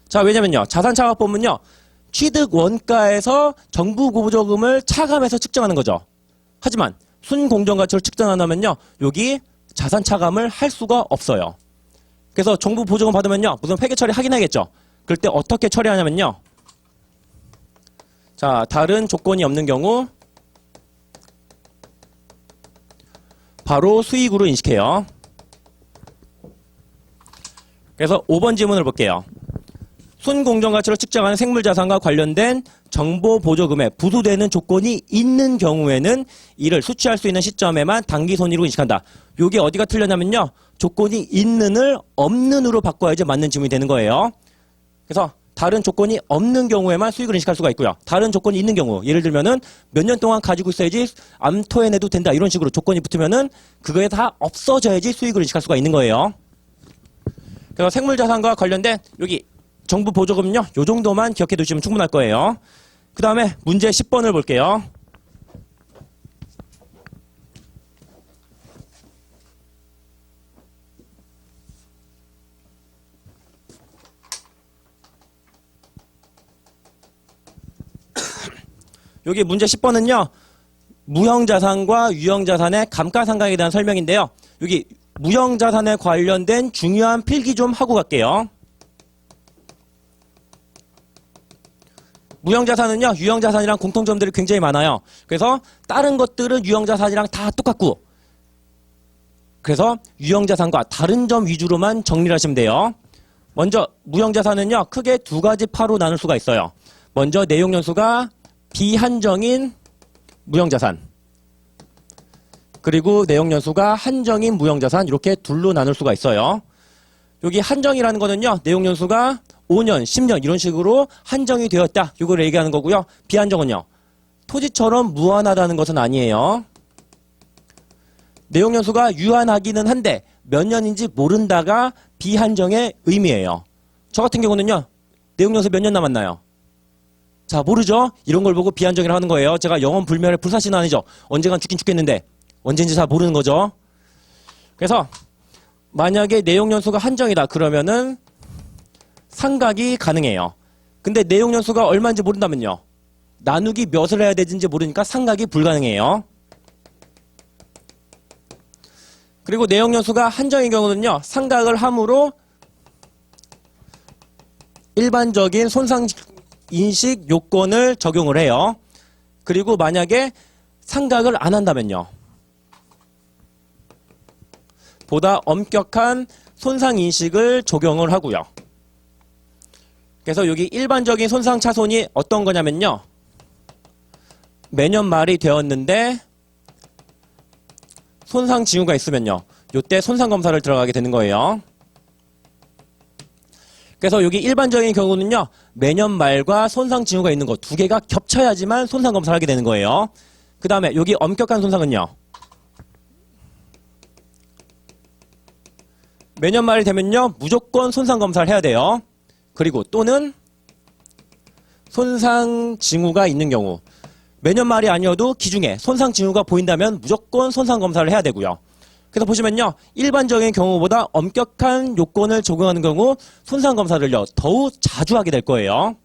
자, 왜냐면요. 자산차감법은요. 취득 원가에서 정부 보조금을 차감해서 측정하는 거죠. 하지만 순공정가치로 측정한다면요. 여기 자산차감을 할 수가 없어요. 그래서 정부 보조금 받으면요. 무슨 회계 처리 하긴 하겠죠. 그럴 때 어떻게 처리하냐면요. 자, 다른 조건이 없는 경우 바로 수익으로 인식해요. 그래서 5번 지문을 볼게요. 순공정가치로 측정하는 생물자산과 관련된 정보 보조금에 부수되는 조건이 있는 경우에는 이를 수취할 수 있는 시점에만 단기손익으로 인식한다. 요게 어디가 틀렸냐면요. 조건이 있는을 없는으로 바꿔야지 맞는 지문이 되는 거예요. 그래서 다른 조건이 없는 경우에만 수익을 인식할 수가 있고요. 다른 조건이 있는 경우, 예를 들면은 몇 년 동안 가지고 있어야지 암토해내도 된다. 이런 식으로 조건이 붙으면은 그거에 다 없어져야지 수익을 인식할 수가 있는 거예요. 그래서 생물자산과 관련된 여기 정부 보조금요. 요 정도만 기억해 두시면 충분할 거예요. 그 다음에 문제 10번을 볼게요. 여기 문제 10번은요. 무형자산과 유형자산의 감가상각에 대한 설명인데요. 여기 무형자산에 관련된 중요한 필기 좀 하고 갈게요. 무형자산은요. 유형자산이랑 공통점들이 굉장히 많아요. 그래서 다른 것들은 유형자산이랑 다 똑같고 그래서 유형자산과 다른 점 위주로만 정리를 하시면 돼요. 먼저 무형자산은요. 크게 두 가지 파로 나눌 수가 있어요. 먼저 내용연수가 비한정인 무형자산. 그리고 내용연수가 한정인 무형자산 이렇게 둘로 나눌 수가 있어요. 여기 한정이라는 거는요. 내용연수가 5년, 10년 이런 식으로 한정이 되었다. 이걸 얘기하는 거고요. 비한정은요. 토지처럼 무한하다는 것은 아니에요. 내용연수가 유한하기는 한데 몇 년인지 모른다가 비한정의 의미예요. 저 같은 경우는요. 내용연수 몇 년 남았나요? 자, 모르죠? 이런 걸 보고 비한정이라고 하는 거예요. 제가 영원 불멸의 불사신 아니죠. 언젠간 죽긴 죽겠는데 언제인지 잘 모르는 거죠. 그래서 만약에 내용연수가 한정이다 그러면은 상각이 가능해요. 근데 내용연수가 얼마인지 모른다면요. 나누기 몇을 해야 되는지 모르니까 상각이 불가능해요. 그리고 내용연수가 한정인 경우는요. 상각을 함으로 일반적인 손상인식 요건을 적용을 해요. 그리고 만약에 상각을 안 한다면요. 보다 엄격한 손상인식을 적용을 하고요. 그래서 여기 일반적인 손상차손이 어떤 거냐면요. 매년 말이 되었는데 손상 징후가 있으면요. 이때 손상검사를 들어가게 되는 거예요. 그래서 여기 일반적인 경우는요. 매년 말과 손상 징후가 있는 거 두 개가 겹쳐야지만 손상검사를 하게 되는 거예요. 그 다음에 여기 엄격한 손상은요. 매년 말이 되면요. 무조건 손상검사를 해야 돼요. 그리고 또는 손상 징후가 있는 경우 매년 말이 아니어도 기중에 손상 징후가 보인다면 무조건 손상 검사를 해야 되고요. 그래서 보시면요. 일반적인 경우보다 엄격한 요건을 적용하는 경우 손상 검사를요. 더욱 자주 하게 될 거예요.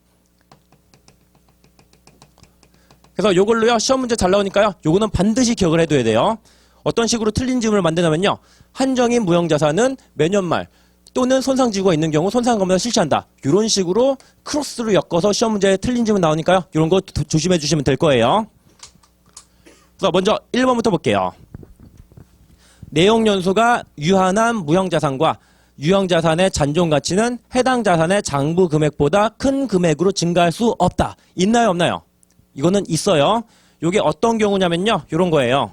그래서 요걸로요. 시험 문제 잘 나오니까요. 요거는 반드시 기억을 해둬야 돼요. 어떤 식으로 틀린 지문을 만드냐면요. 한정인 무형자산은 매년 말 또는 손상 징후가 있는 경우 손상 검사를 실시한다. 이런 식으로 크로스로 엮어서 시험 문제에 틀린 지문 나오니까요. 이런 거 조심해 주시면 될 거예요. 그래서 먼저 1번부터 볼게요. 내용 연수가 유한한 무형자산과 유형자산의 잔존 가치는 해당 자산의 장부 금액보다 큰 금액으로 증가할 수 없다. 있나요, 없나요? 이거는 있어요. 이게 어떤 경우냐면요. 이런 거예요.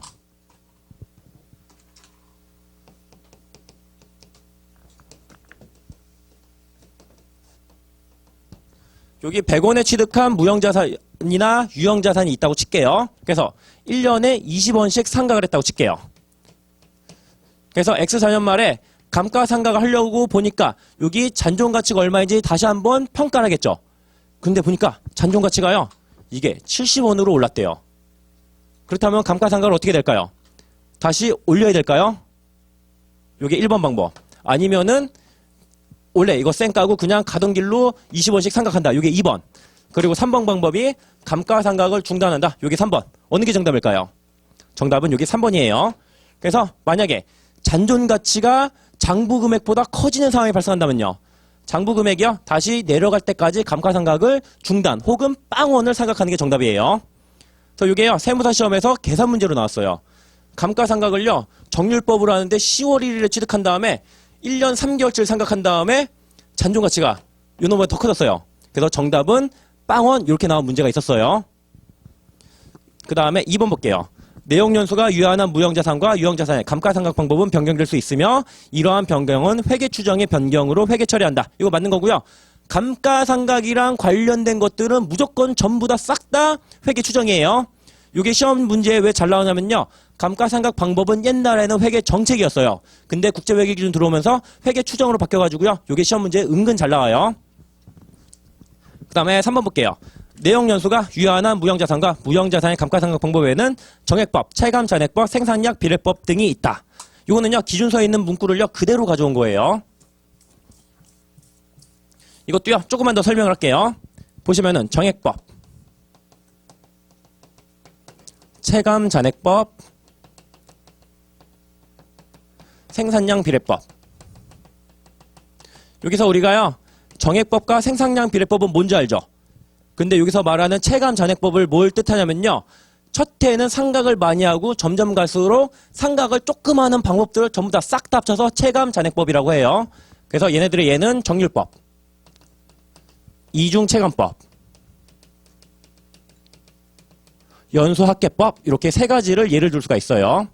여기 100원에 취득한 무형자산이나 유형자산이 있다고 칠게요. 그래서 1년에 20원씩 상각을 했다고 칠게요. 그래서 X4년 말에 감가상각을 하려고 보니까 여기 잔존가치가 얼마인지 다시 한번 평가를 하겠죠. 근데 보니까 잔존가치가요. 이게 70원으로 올랐대요. 그렇다면 감가상각을 어떻게 될까요? 다시 올려야 될까요? 이게 1번 방법. 아니면은 원래 이거 쌩까고 그냥 가던 길로 20원씩 상각한다. 이게 2번. 그리고 3번 방법이 감가상각을 중단한다. 이게 3번. 어느 게 정답일까요? 정답은 여기 3번이에요. 그래서 만약에 잔존가치가 장부금액보다 커지는 상황이 발생한다면요. 장부금액이요. 다시 내려갈 때까지 감가상각을 중단 혹은 빵원을 상각하는 게 정답이에요. 그래서 이게요. 세무사 시험에서 계산 문제로 나왔어요. 감가상각을요. 정률법으로 하는데 10월 1일에 취득한 다음에 1년 3개월치를 상각한 다음에 잔존가치가 요 놈보다 더 커졌어요. 그래서 정답은 빵원 이렇게 나온 문제가 있었어요. 그 다음에 2번 볼게요. 내용연수가 유한한 무형자산과 유형자산의 감가상각 방법은 변경될 수 있으며 이러한 변경은 회계추정의 변경으로 회계 처리한다. 이거 맞는 거고요. 감가상각이랑 관련된 것들은 무조건 전부 다 싹 다 회계추정이에요. 이게 시험 문제에 왜 잘 나오냐면요. 감가상각 방법은 옛날에는 회계 정책이었어요. 근데 국제회계 기준 들어오면서 회계 추정으로 바뀌어가지고요. 이게 시험 문제에 은근 잘 나와요. 그 다음에 3번 볼게요. 내용연수가 유한한 무형자산과 무형자산의 감가상각 방법 외에는 정액법, 차감잔액법, 생산약, 비례법 등이 있다. 이거는요. 기준서에 있는 문구를요. 그대로 가져온 거예요. 이것도요. 조금만 더 설명을 할게요. 보시면은 정액법, 체감잔액법, 생산량 비례법. 여기서 우리가요. 정액법과 생산량 비례법은 뭔지 알죠? 근데 여기서 말하는 체감잔액법을 뭘 뜻하냐면요. 첫 해에는 상각을 많이 하고 점점 갈수록 상각을 조금 하는 방법들을 전부 다 싹 다 합쳐서 체감잔액법이라고 해요. 그래서 얘네들의 얘는 정률법, 이중체감법, 연소학계법 이렇게 세 가지를 예를 들 수가 있어요.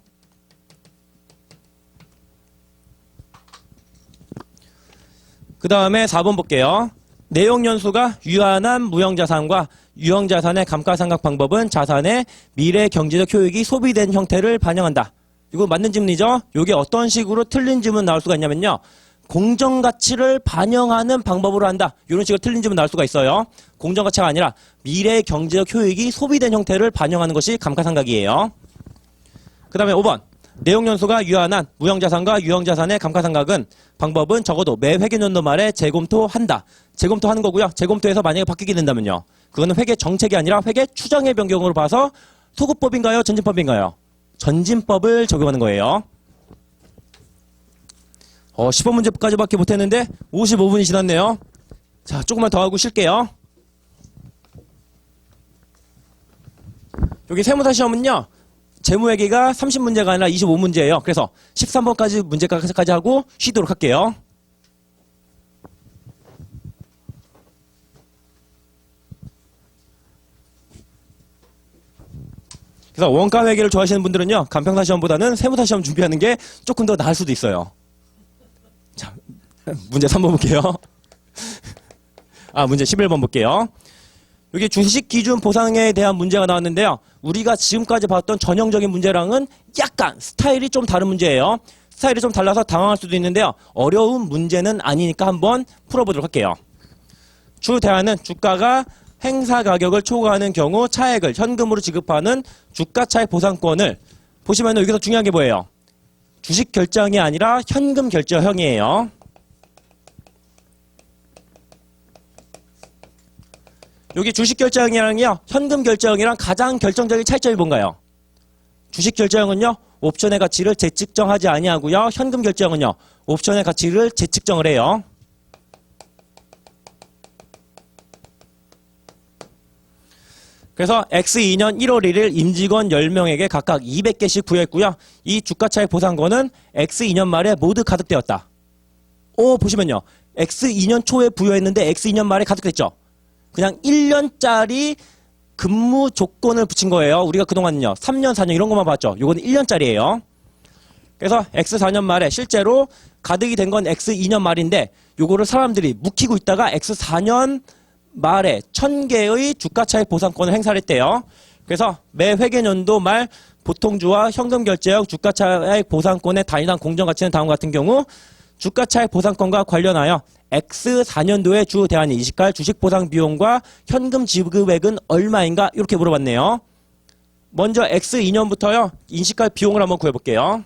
그 다음에 4번 볼게요. 내용연수가 유한한 무형자산과 유형자산의 감가상각 방법은 자산의 미래 경제적 효익이 소비된 형태를 반영한다. 이거 맞는 질문이죠? 이게 어떤 식으로 틀린 질문 나올 수가 있냐면요. 공정가치를 반영하는 방법으로 한다. 이런 식으로 틀린 질문 나올 수가 있어요. 공정가치가 아니라 미래 경제적 효익이 소비된 형태를 반영하는 것이 감가상각이에요. 그 다음에 5번. 내용연수가 유한한 무형자산과 유형자산의 감가상각은 방법은 적어도 매 회계연도 말에 재검토한다. 재검토하는 거고요. 재검토해서 만약에 바뀌게 된다면요. 그거는 회계 정책이 아니라 회계 추정의 변경으로 봐서 소급법인가요? 전진법인가요? 전진법을 적용하는 거예요. 10번 문제까지밖에 못했는데 55분이 지났네요. 자, 조금만 더 하고 쉴게요. 여기 세무사 시험은요. 재무회계가 30문제가 아니라 25문제예요. 그래서 13번까지 문제까지 하고 쉬도록 할게요. 그래서 원가회계를 좋아하시는 분들은요. 간평사 시험보다는 세무사 시험 준비하는 게 조금 더 나을 수도 있어요. 자, 문제 3번 볼게요. 문제 11번 볼게요. 여기 주식 기준 보상에 대한 문제가 나왔는데요. 우리가 지금까지 봤던 전형적인 문제랑은 약간 스타일이 좀 다른 문제예요. 스타일이 좀 달라서 당황할 수도 있는데요. 어려운 문제는 아니니까 한번 풀어보도록 할게요. 주 대안은 주가가 행사 가격을 초과하는 경우 차액을 현금으로 지급하는 주가 차액 보상권을 보시면 여기서 중요한 게 뭐예요? 주식 결정이 아니라 현금 결정형이에요. 여기 주식 결정형이랑요, 현금 결정형이랑 가장 결정적인 차이점이 뭔가요? 주식 결정형은요, 옵션의 가치를 재측정하지 아니하고요, 현금 결정형은요, 옵션의 가치를 재측정을 해요. 그래서 X2년 1월 1일 임직원 10명에게 각각 200개씩 부여했고요. 이 주가차익 보상권은 X2년 말에 모두 가득되었다. 보시면요. X2년 초에 부여했는데 X2년 말에 가득됐죠. 그냥 1년짜리 근무 조건을 붙인 거예요. 우리가 그동안요. 3년, 4년 이런 것만 봤죠. 요거는 1년짜리예요. 그래서 X4년 말에 실제로 가득이 된 건 X2년 말인데 요거를 사람들이 묵히고 있다가 X4년 말에 1000개의 주가차익 보상권을 행사를 했대요. 그래서 매 회계연도 말 보통주와 현금결제형 주가차익 보상권의 단위당 공정가치는 다음과 같은 경우 주가차익 보상권과 관련하여 X4년도에 주 대안이 이식할 주식 보상 비용과 현금 지급액은 얼마인가 이렇게 물어봤네요. 먼저 X2년부터요. 인식할 비용을 한번 구해볼게요.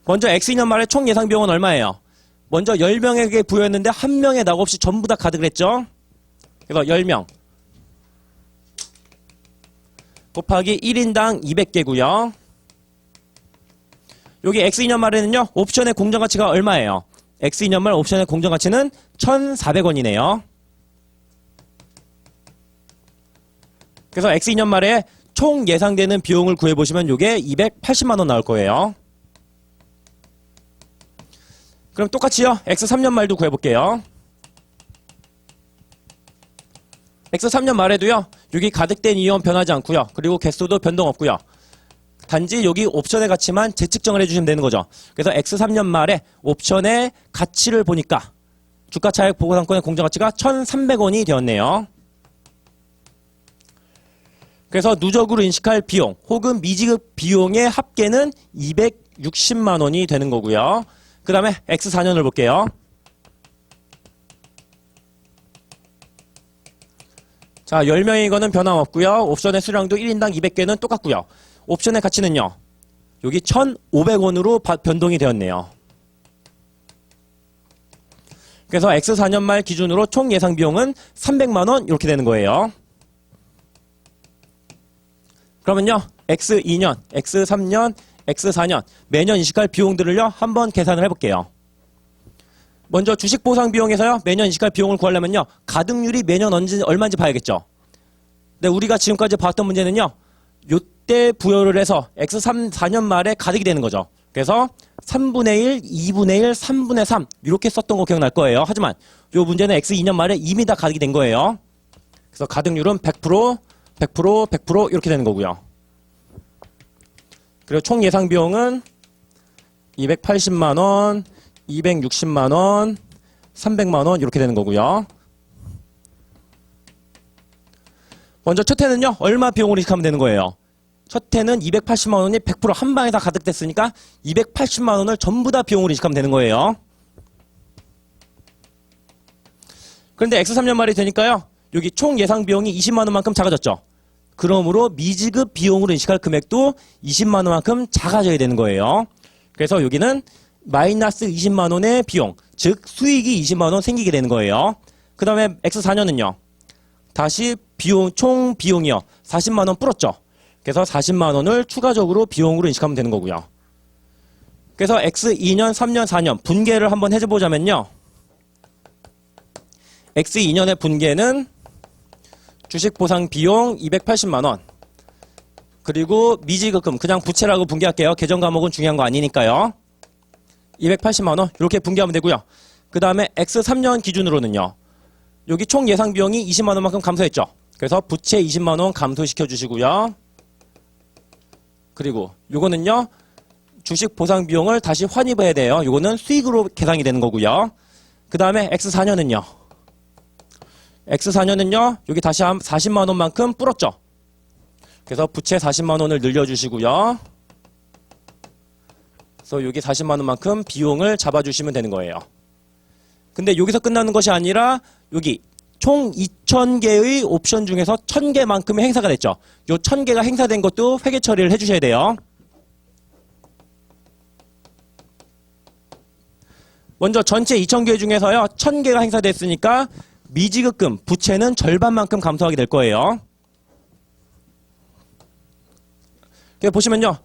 먼저 X2년 말에 총 예상 비용은 얼마예요? 먼저 10명에게 부여했는데 한 명의 낙 없이 전부 다 가득을 했죠. 그래서 10명 곱하기 1인당 200개고요. 여기 X2년 말에는요. 옵션의 공정가치가 얼마예요? X2년 말 옵션의 공정가치는 1,400원이네요. 그래서 X2년 말에 총 예상되는 비용을 구해보시면 이게 280만 원 나올 거예요. 그럼 똑같이요. X3년 말도 구해볼게요. X3년 말에도요. 여기 가득된 이용 변하지 않고요. 그리고 개수도 변동 없고요. 단지 여기 옵션의 가치만 재측정을 해주시면 되는 거죠. 그래서 X3년 말에 옵션의 가치를 보니까 주가차익 보상권의 공정가치가 1,300원이 되었네요. 그래서 누적으로 인식할 비용 혹은 미지급 비용의 합계는 260만 원이 되는 거고요. 그 다음에 X4년을 볼게요. 자, 10명인 거는 변함없고요. 옵션의 수량도 1인당 200개는 똑같고요. 옵션의 가치는요. 여기 1,500원으로 변동이 되었네요. 그래서 X4년 말 기준으로 총 예상 비용은 300만 원 이렇게 되는 거예요. 그러면요. X2년, X3년, X4년 매년 인식할 비용들을요. 한번 계산을 해볼게요. 먼저 주식 보상 비용에서요. 매년 인식할 비용을 구하려면요. 가등률이 매년 얼마인지 봐야겠죠. 근데 우리가 지금까지 봤던 문제는요. 요때 부여를 해서 X4년 말에 가득이 되는 거죠. 그래서 3분의 1, 2분의 1, 3분의 3 이렇게 썼던 거 기억날 거예요. 하지만 요 문제는 X2년 말에 이미 다 가득이 된 거예요. 그래서 가등률은 100%, 100%, 100% 이렇게 되는 거고요. 그리고 총 예상 비용은 280만 원, 260만 원, 300만 원 이렇게 되는 거고요. 먼저 첫 해는요. 얼마 비용으로 이식하면 되는 거예요? 첫 해는 280만 원이 100% 한 방에 다 가득됐으니까 280만 원을 전부 다 비용으로 이식하면 되는 거예요. 그런데 X3년 말이 되니까요. 여기 총 예상 비용이 20만 원만큼 작아졌죠. 그러므로 미지급 비용으로 인식할 금액도 20만 원만큼 작아져야 되는 거예요. 그래서 여기는 마이너스 20만 원의 비용, 즉 수익이 20만 원 생기게 되는 거예요. 그 다음에 X4년은요. 다시 비용, 총 비용이요. 40만 원 불었죠. 그래서 40만 원을 추가적으로 비용으로 인식하면 되는 거고요. 그래서 X2년, 3년, 4년 분계를 한번 해보자면요. X2년의 분계는 주식 보상 비용 280만 원. 그리고 미지급금 그냥 부채라고 분계할게요. 계정 과목은 중요한 거 아니니까요. 280만 원 이렇게 분계하면 되고요. 그 다음에 X3년 기준으로는요. 여기 총 예상 비용이 20만 원만큼 감소했죠. 그래서 부채 20만 원 감소시켜 주시고요. 그리고 요거는요. 주식 보상 비용을 다시 환입해야 돼요. 요거는 수익으로 계산이 되는 거고요. 그 다음에 X4년은요. X4년은요. 여기 다시 한 40만 원만큼 불었죠. 그래서 부채 40만 원을 늘려주시고요. 그래서 여기 40만 원만큼 비용을 잡아주시면 되는 거예요. 근데 여기서 끝나는 것이 아니라 여기 총 2,000개의 옵션 중에서 1,000개만큼의 행사가 됐죠. 요 1,000개가 행사된 것도 회계 처리를 해주셔야 돼요. 먼저 전체 2,000개 중에서요. 1,000개가 행사됐으니까 미지급금, 부채는 절반만큼 감소하게 될 거예요. 보시면요.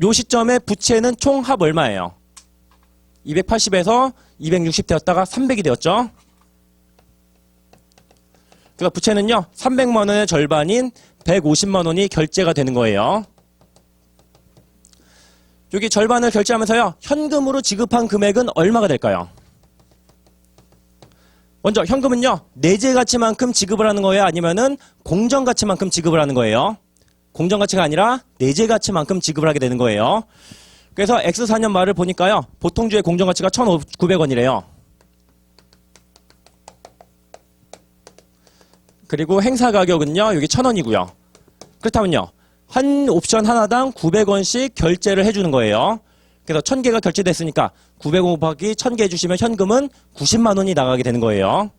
요 시점에 부채는 총 합 얼마예요? 280에서 260 되었다가 300이 되었죠. 그러니까 부채는요. 300만 원의 절반인 150만 원이 결제가 되는 거예요. 여기 절반을 결제하면서요. 현금으로 지급한 금액은 얼마가 될까요? 먼저 현금은요. 내재가치만큼 지급을 하는 거예요? 아니면은 공정가치만큼 지급을 하는 거예요? 공정가치가 아니라 내재가치만큼 지급을 하게 되는 거예요. 그래서 X4년 말을 보니까요. 보통주의 공정가치가 1,900원이래요. 그리고 행사 가격은요. 여기 1,000원이고요. 그렇다면요. 한 옵션 하나당 900원씩 결제를 해주는 거예요. 그래서 1,000개가 결제됐으니까 900원 곱하기 1,000개 해주시면 현금은 90만 원이 나가게 되는 거예요.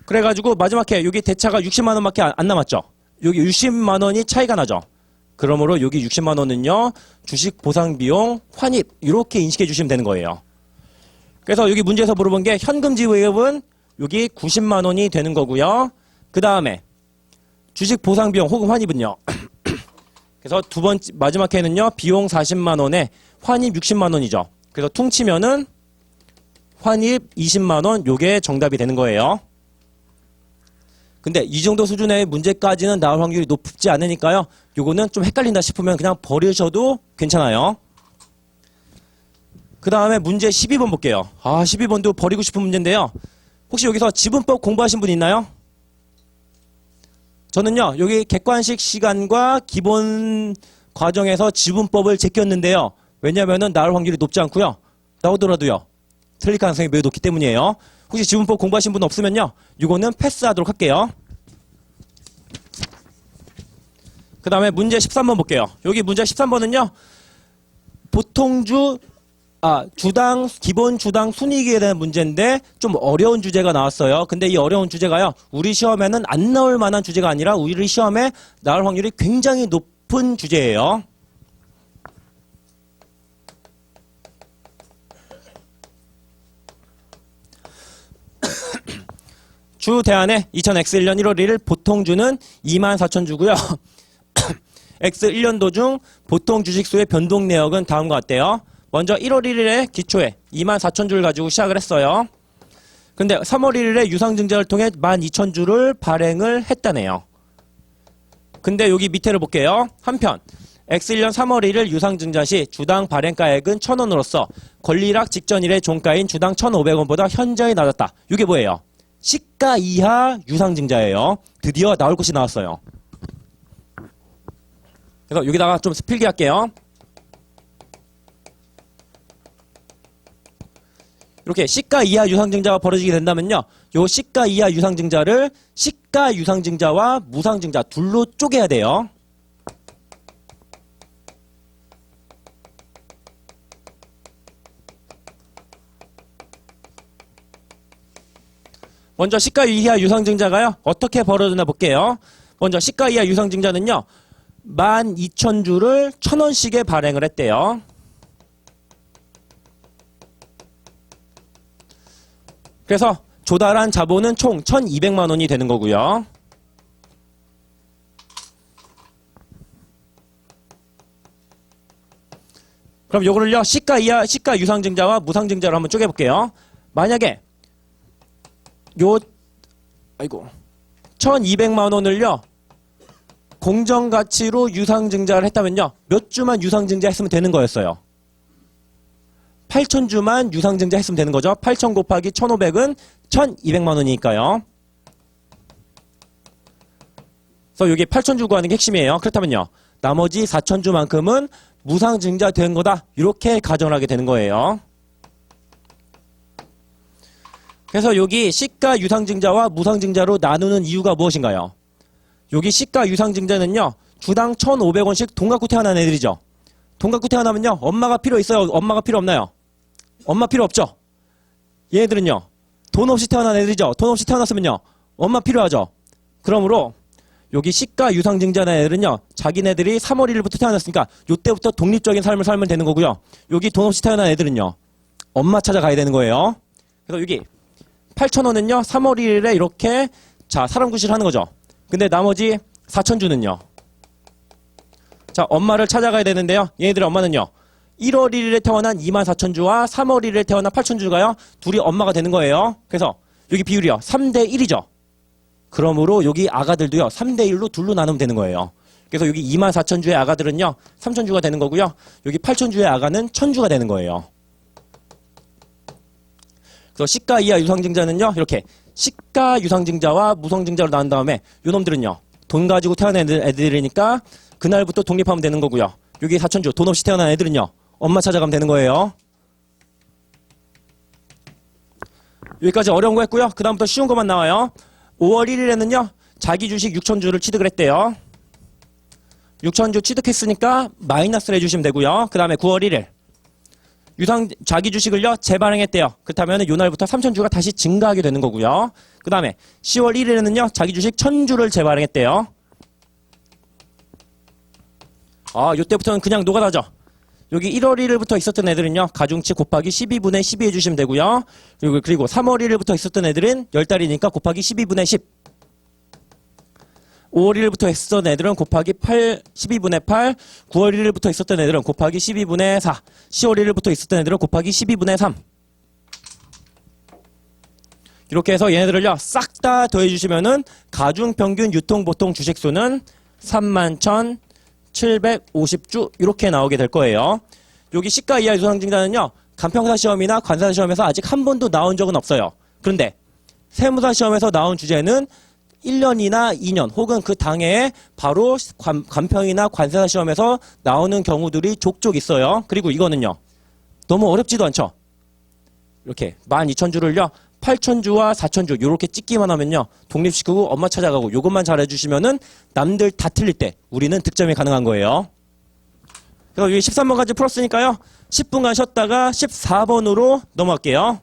그래가지고 마지막 해 여기 대차가 60만 원밖에 안 남았죠. 여기 60만 원이 차이가 나죠. 그러므로 여기 60만 원은요. 주식 보상 비용 환입 이렇게 인식해 주시면 되는 거예요. 그래서 여기 문제에서 물어본 게 현금 지급은 여기 90만 원이 되는 거고요. 그 다음에 주식 보상 비용 혹은 환입은요. 그래서 두 번째 마지막 해는요. 비용 40만 원에 환입 60만 원이죠. 그래서 퉁치면은 환입 20만 원 요게 정답이 되는 거예요. 근데 이 정도 수준의 문제까지는 나올 확률이 높지 않으니까요. 요거는 좀 헷갈린다 싶으면 그냥 버리셔도 괜찮아요. 그 다음에 문제 12번 볼게요. 12번도 버리고 싶은 문제인데요. 혹시 여기서 지분법 공부하신 분 있나요? 저는요. 여기 객관식 시간과 기본 과정에서 지분법을 제꼈는데요. 왜냐하면 나올 확률이 높지 않고요. 나오더라도요. 틀릴 가능성이 매우 높기 때문이에요. 혹시 지분법 공부하신 분 없으면요. 이거는 패스하도록 할게요. 그 다음에 문제 13번 볼게요. 여기 문제 13번은요. 보통주 주당 기본 주당 순이익에 대한 문제인데 좀 어려운 주제가 나왔어요. 근데 이 어려운 주제가요. 우리 시험에는 안 나올 만한 주제가 아니라 우리 시험에 나올 확률이 굉장히 높은 주제예요. 주 대안에 2000X1년 1월 1일 보통주는 24,000주고요. X1년도 중 보통 주식수의 변동 내역은 다음과 같대요. 먼저 1월 1일에 기초에 24,000주를 가지고 시작을 했어요. 근데 3월 1일에 유상증자를 통해 12,000주를 발행을 했다네요. 근데 여기 밑에를 볼게요. 한편 X1년 3월 1일 유상증자 시 주당 발행가액은 1,000원으로서 권리락 직전일의 종가인 주당 1,500원보다 현저히 낮았다. 이게 뭐예요? 시가 이하 유상증자예요. 드디어 나올 것이 나왔어요. 그래서 여기다가 좀 필기할게요. 이렇게 시가 이하 유상증자가 벌어지게 된다면요. 요 시가 이하 유상증자를 시가 유상증자와 무상증자 둘로 쪼개야 돼요. 먼저 시가 이하 유상증자가요. 어떻게 벌어지나 볼게요. 먼저 시가 이하 유상증자는요. 12,000주를 1,000원씩에 발행을 했대요. 그래서 조달한 자본은 총 1,200만 원이 되는 거고요. 그럼 요거를요. 시가 이하, 시가 유상증자와 무상증자로 한번 쪼개볼게요. 만약에 1,200만 원을요. 공정가치로 유상증자를 했다면요. 몇 주만 유상증자 했으면 되는 거였어요. 8,000주만 유상증자 했으면 되는 거죠. 8,000 곱하기 1,500은 1,200만 원이니까요. 그래서 여기 8,000주 구하는 게 핵심이에요. 그렇다면요. 나머지 4,000주만큼은 무상증자 된 거다. 이렇게 가정을 하게 되는 거예요. 그래서 여기 시가 유상증자와 무상증자로 나누는 이유가 무엇인가요? 여기 시가 유상증자는요. 주당 1,500원씩 돈 갖고 태어난 애들이죠. 돈 갖고 태어나면요. 엄마가 필요 있어요? 엄마가 필요 없나요? 엄마 필요 없죠? 얘네들은요. 돈 없이 태어난 애들이죠. 돈 없이 태어났으면요. 엄마 필요하죠. 그러므로 여기 시가 유상증자는 애들은요. 자기네들이 3월 1일부터 태어났으니까 요때부터 독립적인 삶을 살면 되는 거고요. 여기 돈 없이 태어난 애들은요. 엄마 찾아가야 되는 거예요. 그래서 여기 8,000원은요. 3월 1일에 이렇게 자 사람 구실을 하는 거죠. 근데 나머지 4,000주는요. 자 엄마를 찾아가야 되는데요. 얘네들의 엄마는요. 1월 1일에 태어난 24,000주와 3월 1일에 태어난 8,000주가요. 둘이 엄마가 되는 거예요. 그래서 여기 비율이요. 3대 1이죠. 그러므로 여기 아가들도요. 3대 1로 둘로 나누면 되는 거예요. 그래서 여기 24,000주의 아가들은요. 3,000주가 되는 거고요. 여기 8,000주의 아가는 1,000주가 되는 거예요. 그래서 시가 이하 유상증자는요. 이렇게 시가 유상증자와 무상증자로 나눈 다음에 요놈들은요. 돈 가지고 태어난 애들이니까 그날부터 독립하면 되는 거고요. 여기 4,000주 돈 없이 태어난 애들은요. 엄마 찾아가면 되는 거예요. 여기까지 어려운 거 했고요. 그 다음부터 쉬운 것만 나와요. 5월 1일에는요. 자기 주식 6,000주를 취득을 했대요. 6,000주 취득했으니까 마이너스를 해주시면 되고요. 그 다음에 9월 1일 자기 주식을요. 재발행했대요. 그렇다면 요날부터 3,000주가 다시 증가하게 되는 거고요. 그 다음에 10월 1일에는요. 자기 주식 1,000주를 재발행했대요. 요때부터는 그냥 노가다죠. 여기 1월 1일부터 있었던 애들은요. 가중치 곱하기 12분의 12 해주시면 되고요. 그리고 3월 1일부터 있었던 애들은 10달이니까 곱하기 12분의 10. 5월 1일부터 있었던 애들은 곱하기 12분의 8. 9월 1일부터 있었던 애들은 곱하기 12분의 4. 10월 1일부터 있었던 애들은 곱하기 12분의 3. 이렇게 해서 얘네들을요. 싹 다 더해주시면은 가중평균 유통보통 주식수는 31,750주 이렇게 나오게 될 거예요. 여기 시가 이하 유상증자는요. 간평사 시험이나 관사 시험에서 아직 한 번도 나온 적은 없어요. 그런데 세무사 시험에서 나온 주제는 1년이나 2년 혹은 그 당해에 바로 간평이나 관사 시험에서 나오는 경우들이 족족 있어요. 그리고 이거는요. 너무 어렵지도 않죠. 이렇게 12,000주를요. 8,000주와 4,000주 이렇게 찍기만 하면요. 독립시키고 엄마 찾아가고 요것만 잘해주시면은 남들 다 틀릴 때 우리는 득점이 가능한 거예요. 그래서 여기 13번까지 풀었으니까요. 10분간 쉬었다가 14번으로 넘어갈게요.